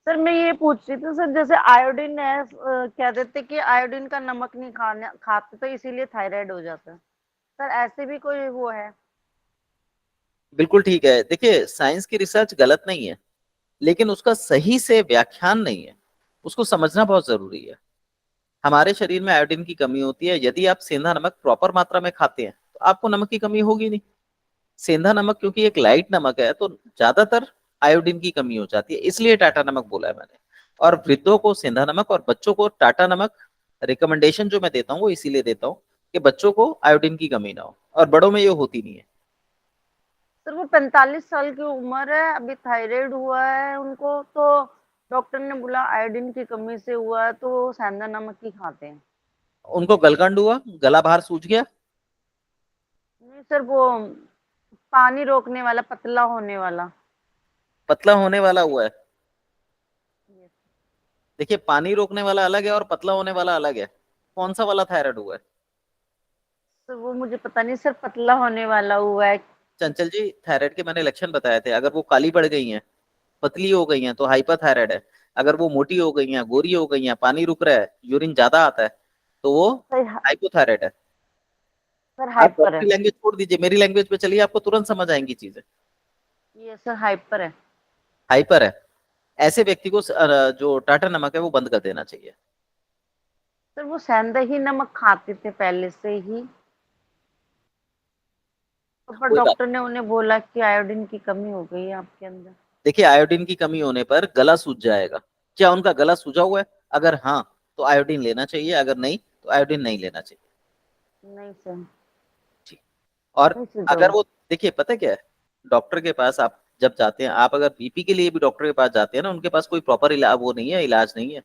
सर मैं ये पूछ रही थी सर, जैसे आयोडीन है, कह देते कि आयोडीन का नमक नहीं खाने खाते तो इसीलिए थायराइड हो जाता है। सर ऐसे भी कोई वो है? बिल्कुल ठीक है। देखिए, साइंस की रिसर्च गलत नहीं है, लेकिन उसका सही से व्याख्यान नहीं है। उसको समझना बहुत जरूरी है। हमारे शरीर में आयोडीन की कमी होती है। यदि आप सेंधा नमक प्रॉपर मात्रा में खाते हैं तो आपको नमक की कमी होगी नहीं। सेंधा नमक क्योंकि एक लाइट नमक है तो ज्यादातर आयोडीन की कमी हो जाती है, इसलिए टाटा नमक बोला है मैंने। और वृद्धों को सेंधा नमक और बच्चों को टाटा नमक रिकमेंडेशन जो मैं देता हूँ वो इसीलिए देता हूँ कि बच्चों को आयोडीन की कमी ना हो, और बड़ों में ये होती नहीं है। सर वो 45 साल की उम्र है, अभी थायराइड हुआ है उनको, तो डॉक्टर ने बोला आयोडीन की कमी से हुआ है, तो वो सेंधा नमक ही खाते हैं। उनको गलगंड हुआ, गला बाहर सूज गया? नहीं सर, वो पानी रोकने वाला, पतला होने वाला। पतला होने वाला हुआ है? देखिए, पानी रोकने वाला अलग है और पतला होने वाला अलग है। कौन सा वाला थायराइड हुआ है? सर वो मुझे पता नहीं सर, पतला होने वाला हुआ है। चंचल जी, थायराइड के मैंने लक्षण बताए थे। अगर वो काली पड़ गई हैं, पतली हो गई हैं, तो हाइपरथायराइड है। अगर वो मोटी हो गई हैं, गोरी हो गई हैं, पानी रुक रहा है, यूरिन ज्यादा आता है, तो वो सर हाइपोथायराइड है। सर आप हाइपर डॉक्टर है। की लैंग्वेज छोड़ दीजिए, मेरी लैंग्वेज पे चलिए, आपको तुरंत समझ आएंगी चीजें। ये सर हाइपर है। हाइपर है, ऐसे व्यक्ति को जो टाटा नमक है वो बंद कर देना चाहिए। सर वो सेंधा ही नमक खाते थे पहले से ही, तो पर कोई बात, डॉक्टर ने उन्हें बोला कि आयोडीन की कमी हो गई है आपके अंदर। देखिए आयोडीन की कमी होने पर गला सूज जाएगा। क्या उनका गला सूजा हुआ है? अगर हाँ तो आयोडीन लेना चाहिए, अगर नहीं तो आयोडीन नहीं लेना चाहिए। नहीं सर। ठीक। और नहीं सर अगर जो। वो, देखिए पता क्या है, डॉक्टर के पास आप जब जाते हैं, आप अगर बीपी के लिए भी डॉक्टर के पास जाते हैं ना, उनके पास कोई प्रॉपर इलाज वो नहीं है, इलाज नहीं है।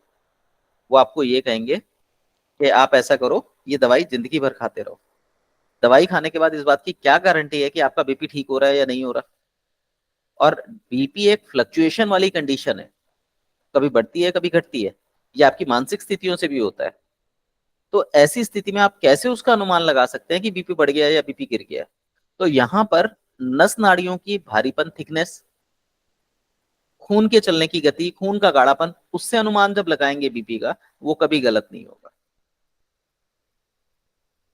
वो आपको ये कहेंगे कि आप ऐसा करो, ये दवाई जिंदगी भर खाते रहो। दवाई खाने के बाद इस बात की क्या गारंटी है कि आपका बीपी ठीक हो रहा है या नहीं हो रहा? और बीपी एक फ्लक्चुएशन वाली कंडीशन है, कभी बढ़ती है कभी घटती है। ये आपकी मानसिक स्थितियों से भी होता है। तो ऐसी स्थिति में आप कैसे उसका अनुमान लगा सकते हैं कि बीपी बढ़ गया है या बीपी गिर गया है? तो यहाँ पर नस नाड़ियों की भारीपन, थिकनेस, खून के चलने की गति, खून का गाढ़ापन, उससे अनुमान जब लगाएंगे बीपी का, वो कभी गलत नहीं होगा।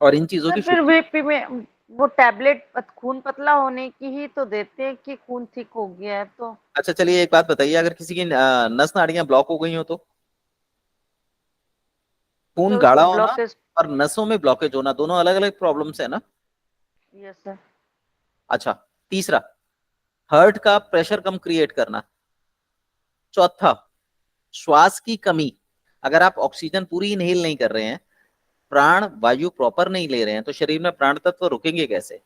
और इन चीजों सर की फिर शुद्धि। बीपी में वो टैबलेट खून पतला होने की ही तो देते हैं कि खून ठीक हो गया है तो। अच्छा चलिए एक बात बताइए, अगर किसी की नस नाड़ियां ब्लॉक हो गई हो तो? खून सर उसको गाढ़ा होना ब्लॉकेज। और नसों में ब्लॉकेज होना दोनों अलग अलग प्रॉब्लम्स है ना। Yes sir. अच्छा, तीसरा, हार्ट का प्रेशर कम क्रिएट करना। चौथा, श्वास की कमी। अगर आप ऑक्सीजन पूरी इनहेल नहीं कर रहे हैं, प्राण वायु प्रॉपर नहीं ले रहे हैं, तो शरीर में प्राण तत्व रुकेंगे कैसे?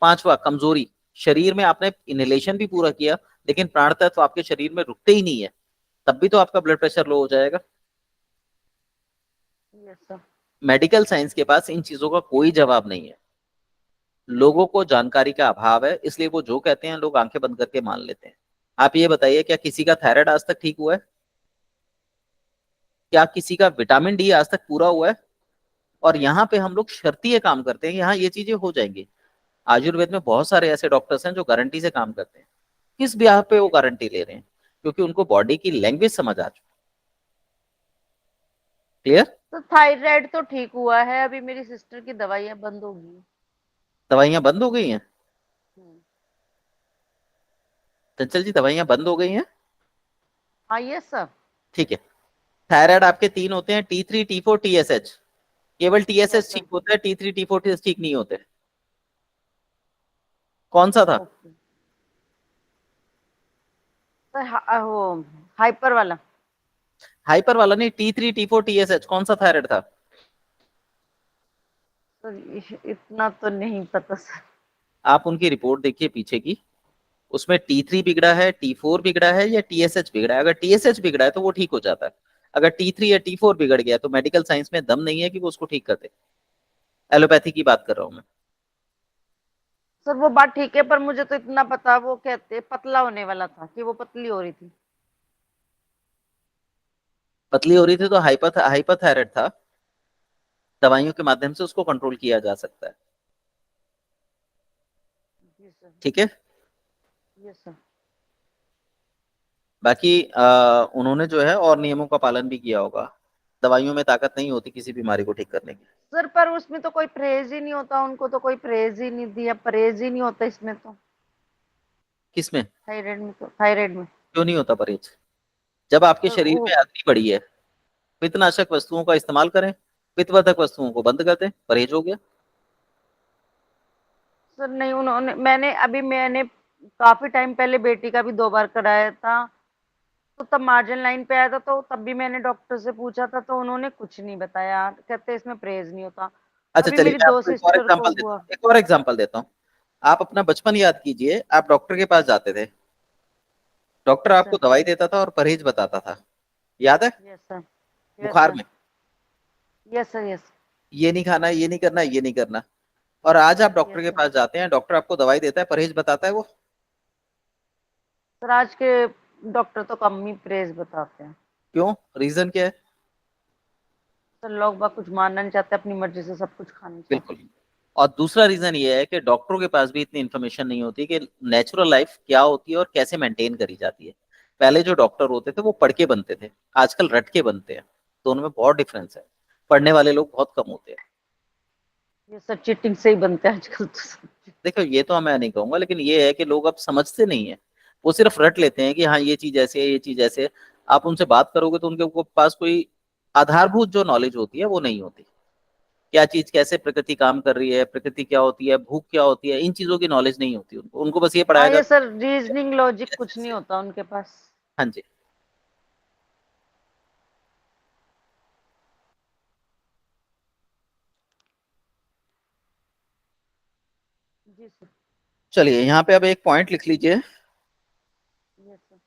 पांचवा, कमजोरी। शरीर में आपने इनहेलेशन भी पूरा किया, लेकिन प्राण तत्व आपके शरीर में रुकते ही नहीं है, तब भी तो आपका ब्लड प्रेशर लो हो जाएगा। Yes sir. मेडिकल साइंस के पास इन चीजों का कोई जवाब नहीं है। लोगों को जानकारी का अभाव है, इसलिए वो जो कहते हैं लोग आंखें बंद करके मान लेते हैं। आप ये बताइए, क्या किसी का थायराइड आज तक ठीक हुआ है? क्या किसी का विटामिन डी आज तक पूरा हुआ है? और यहाँ पे हम लोग शर्तीय काम करते हैं, यहाँ ये चीजें हो जाएंगी। आयुर्वेद में बहुत सारे ऐसे डॉक्टर्स हैं जो गारंटी से काम करते हैं। किस ब्याह पे वो गारंटी ले रहे हैं? क्योंकि उनको बॉडी की लैंग्वेज समझ आ चुकी। क्लियर? तो थायराइड तो ठीक हुआ है, अभी मेरी सिस्टर की दवाइयाँ बंद होगी। दवाइयां बंद हो गई हैं? हम्म। चंचल जी, दवाइयां बंद हो गई हैं? हाँ यस सर। ठीक है। थायराइड आपके तीन होते हैं, T3 T4 TSH। केवल यस TSH सर। ठीक होता है, T3 T4 ठीक नहीं होते। कौन सा था? Okay sir. वो हाइपर वाला। हाइपर वाला नहीं, T3 T4 TSH कौन सा थायराइड था? सर इतना तो नहीं पता सर। आप उनकी रिपोर्ट देखिए पीछे की, उसमें T3 बिगड़ा है, T4 बिगड़ा है या TSH बिगड़ा है। अगर TSH बिगड़ा है तो वो ठीक हो जाता है। अगर T3 या T4 बिगड़ गया तो मेडिकल साइंस में दम नहीं है कि वो उसको ठीक कर दे। एलोपैथी की बात कर रहा हूं मैं। सर वो बात ठीक है, पर मुझे तो इतना पता, वो कहते पतला होने वाला था कि वो पतली हो रही थी। पतली हो रही थी तो हाइपरथायराइड था, दवाइयों के माध्यम से उसको कंट्रोल किया जा सकता है। जी सर। ठीक है। Yes sir. बाकी उन्होंने जो है और नियमों का पालन भी किया होगा। दवाइयों में ताकत नहीं होती किसी बीमारी को ठीक करने की। सर पर उसमें तो कोई परहेज ही नहीं होता, उनको तो कोई परहेज ही नहीं दिया, परहेज ही नहीं होता इसमें तो। किसमें? थायराइड में तो, थायराइड में। क्यों नहीं होता परहेज? जब आपके सर शरीर वो। में अग्नि बढ़ी है, पित्तनाशक वस्तुओं का इस्तेमाल करें, पित्तवर्धक वस्तुओं को बंद कर दें, परहेज हो गया। सर नहीं, उन्होंने मैंने काफी टाइम पहले बेटी का भी 2 बार कराया था, तो तब मार्जिन लाइन पे आया था, तो तब भी मैंने डॉक्टर से पूछा था, तो उन्होंने कुछ नहीं बताया, कहते इसमें परहेज नहीं होता। अच्छा अभी चलिए, मेरी मैं दो आपको एक और सिस्टर को एग्जांपल देता हुआ। हूँ, एक और एग्जांपल देता हूँ। आप अपना बचपन याद कीजिए, आप डॉक्टर के पास जाते थे, डॉक्टर जी आपको सर। दवाई देता था और परहेज बताता था, याद है? Yes sir. यस बुखार सर। में, यस सर। यस। ये नहीं खाना, ये नहीं करना, ये नहीं करना। और आज आप डॉक्टर यस के सर। पास जाते हैं, डॉक्टर आपको दवाई देता है, परहेज बताता है वो? सर आज के डॉक्टर तो कम ही परहेज बताते हैं। क्यों? रीजन क्या है? सर लोग बाग कुछ मानना नहीं चाहते, अपनी मर्जी से सब कुछ खाना बिल्कुल। चाहते हैं। और दूसरा रीजन ये है कि डॉक्टरों के पास भी इतनी इन्फॉर्मेशन नहीं होती कि नेचुरल लाइफ क्या होती है और कैसे मेंटेन करी जाती है। पहले जो डॉक्टर होते थे वो पढ़ के बनते थे, आजकल रट के बनते हैं। दोनों में बहुत डिफरेंस है। पढ़ने वाले लोग बहुत कम होते हैं। ये सब चीटिंग से ही बनते हैं आजकल तो सब। देखो ये तो मैं नहीं कहूंगा, लेकिन ये है कि लोग अब समझते नहीं है। वो सिर्फ रट लेते हैं कि हाँ ये चीज ऐसे है, ये चीज ऐसे है। आप उनसे बात करोगे तो उनके पास कोई आधारभूत जो नॉलेज होती है वो नहीं होती। क्या चीज कैसे प्रकृति काम कर रही है, प्रकृति क्या होती है, भूख क्या होती है, इन चीजों की नॉलेज नहीं होती उनको। उनको बस ये हाँ, पढ़ाया ये जाता सर रीजनिंग लॉजिक है कुछ नहीं जैसे। होता उनके पास। हाँ जी। जी सर। चलिए यहाँ पे अब एक पॉइंट लिख लीजिए। Yes sir.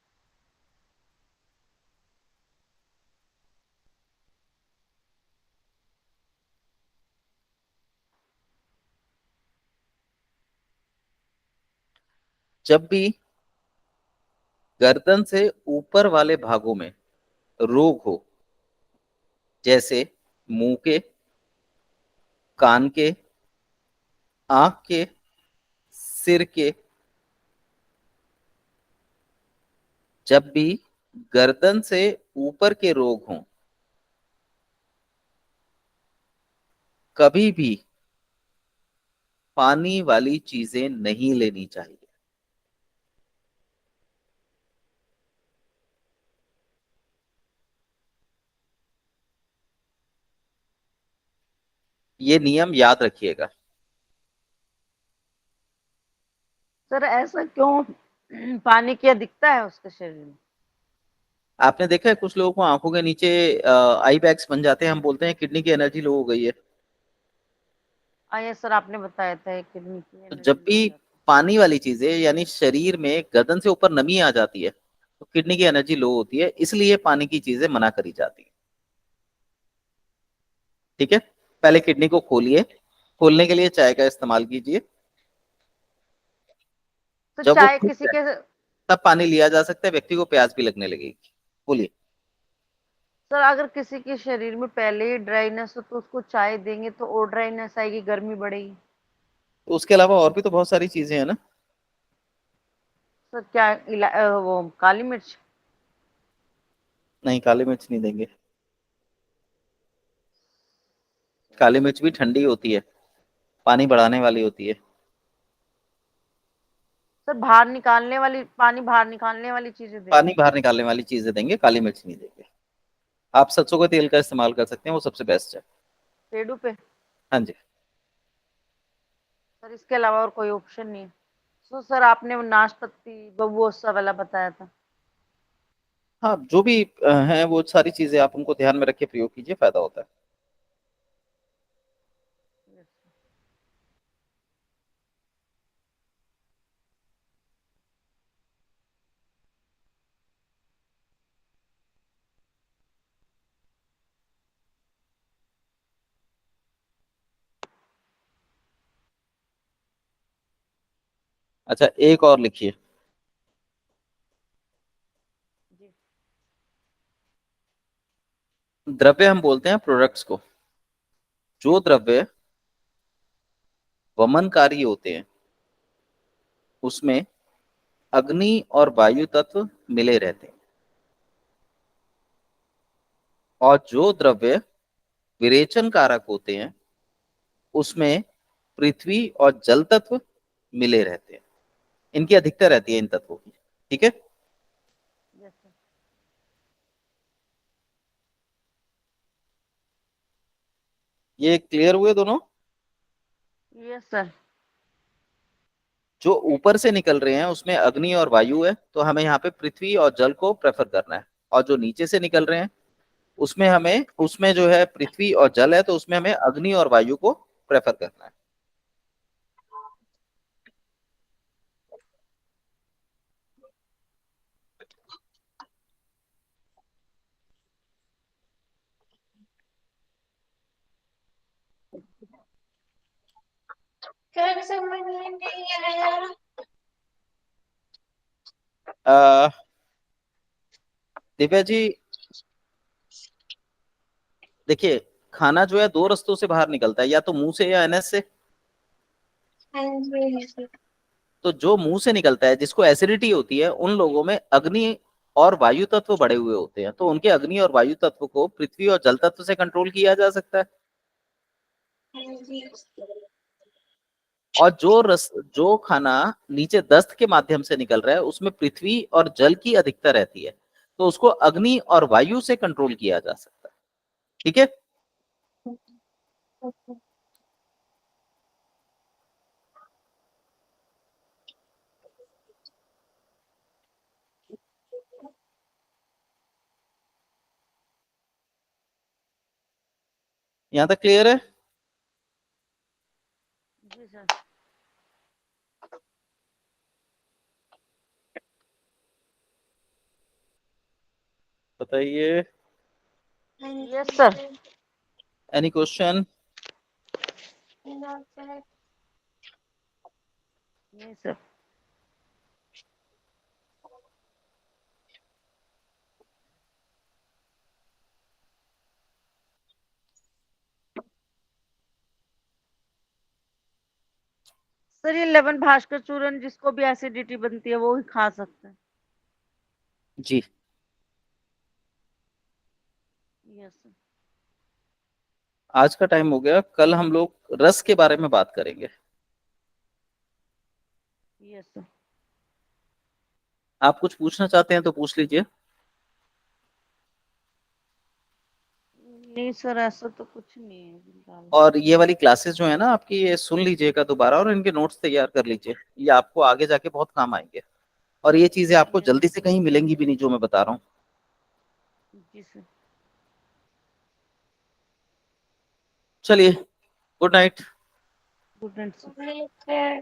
जब भी गर्दन से ऊपर वाले भागों में रोग हो, जैसे मुंह के, कान के, आंख के, सिर के, जब भी गर्दन से ऊपर के रोग हों, कभी भी पानी वाली चीजें नहीं लेनी चाहिए। ये नियम याद रखिएगा। सर ऐसा क्यों? पानी क्या दिखता है उसके शरीर में? आपने देखा है कुछ लोगों को आंखों के नीचे आई बैग्स बन जाते हैं, हम बोलते हैं किडनी की एनर्जी लो हो गई है। हाँ, ये सर आपने बताया था किडनी की तो जब एनर्जी लो हो भी जाती पानी वाली चीजें यानी शरीर में गर्दन से ऊपर नमी आ जाती है तो किडनी की एनर्जी लो होती है, इसलिए पानी की चीजें मना करी जाती है। ठीक है। पहले किडनी को खोलिए। खोलने के लिए चाय का इस्तेमाल कीजिए। है। तो जब वो चाय खुल किसी जाए के तब पानी लिया जा सकता है, व्यक्ति को प्यास भी लगने लगेगी। बोलिए। सर अगर किसी के शरीर में पहले ही ड्राइनेस हो तो उसको चाय देंगे तो और ड्राइनेस आएगी, गर्मी बढ़ेगी। तो उसके अलावा और भी तो बहुत सारी चीजें हैं ना। सर क्या वो काली मिर्च? नहीं, काली मिर्च नहीं देंगे। काली मिर्च भी ठंडी होती है, पानी बढ़ाने वाली होती है। सर बाहर निकालने वाली, पानी बाहर निकालने वाली चीजें पानी देंगे। बाहर निकालने वाली चीजें देंगे, काली मिर्च नहीं देंगे। आप सरसों के तेल का इस्तेमाल कर सकते हैं, वो सबसे बेस्ट है। पेड़ों पे? हाँ जी। सर इसके अलावा और कोई ऑप्शन नहीं है? सो सर आपने वो नाशपत्ती बबूसा वाला बताया था। हाँ, जो भी है वो सारी चीजें आप उनको ध्यान में रख के प्रयोग कीजिए, फायदा होता है। अच्छा, एक और लिखिए। जी। द्रव्य हम बोलते हैं प्रोडक्ट्स को। जो द्रव्य वमनकारी होते हैं उसमें अग्नि और वायु तत्व मिले रहते हैं, और जो द्रव्य विरेचन कारक होते हैं उसमें पृथ्वी और जल तत्व मिले रहते हैं। इनकी अधिकता रहती है इन तत्वों की। ठीक है। Yes sir. ये क्लियर हुए दोनों। Yes sir. जो ऊपर से निकल रहे हैं उसमें अग्नि और वायु है, तो हमें यहाँ पे पृथ्वी और जल को प्रेफर करना है। और जो नीचे से निकल रहे हैं उसमें जो है पृथ्वी और जल है, तो उसमें हमें अग्नि और वायु को प्रेफर करना है। क्या समझ में नहीं आया? अ, दिव्या जी, देखिए, खाना जो है दो रास्तों से बाहर निकलता है, या तो मुंह से या एनएस से। हाँ जी, हाँ जी। तो जो मुंह से निकलता है जिसको एसिडिटी होती है उन लोगों में अग्नि और वायु तत्व बढ़े हुए होते हैं, तो उनके अग्नि और वायु तत्व को पृथ्वी और जल तत्व से कंट्रोल किया जा सकता है। हाँ जी। और जो खाना नीचे दस्त के माध्यम से निकल रहा है उसमें पृथ्वी और जल की अधिकता रहती है, तो उसको अग्नि और वायु से कंट्रोल किया जा सकता है। ठीक है। ओके। यहाँ तक क्लियर है? जी सर। बताइए, हाँ यस जी sir. Any question? No sir. नहीं सर। सर ये लेमन भास्कर चूर्ण जिसको भी एसिडिटी बनती है वो ही खा सकते हैं? जी। Yes sir. आज का टाइम हो गया, कल हम लोग रस के बारे में बात करेंगे। Yes sir. आप कुछ पूछना चाहते हैं तो पूछ लीजिए। नहीं सर ऐसा तो कुछ नहीं है फिलहाल। और ये वाली क्लासेस जो है ना आपकी, ये सुन लीजिएगा दोबारा और इनके नोट्स तैयार कर लीजिए, ये आपको आगे जाके बहुत काम आएंगे। और ये चीजें आपको यस जल्दी से कहीं मिलेंगी भी नहीं जो मैं बता रहा हूँ। जी सर। चलिए, good night. Good night sir. नहीं सर।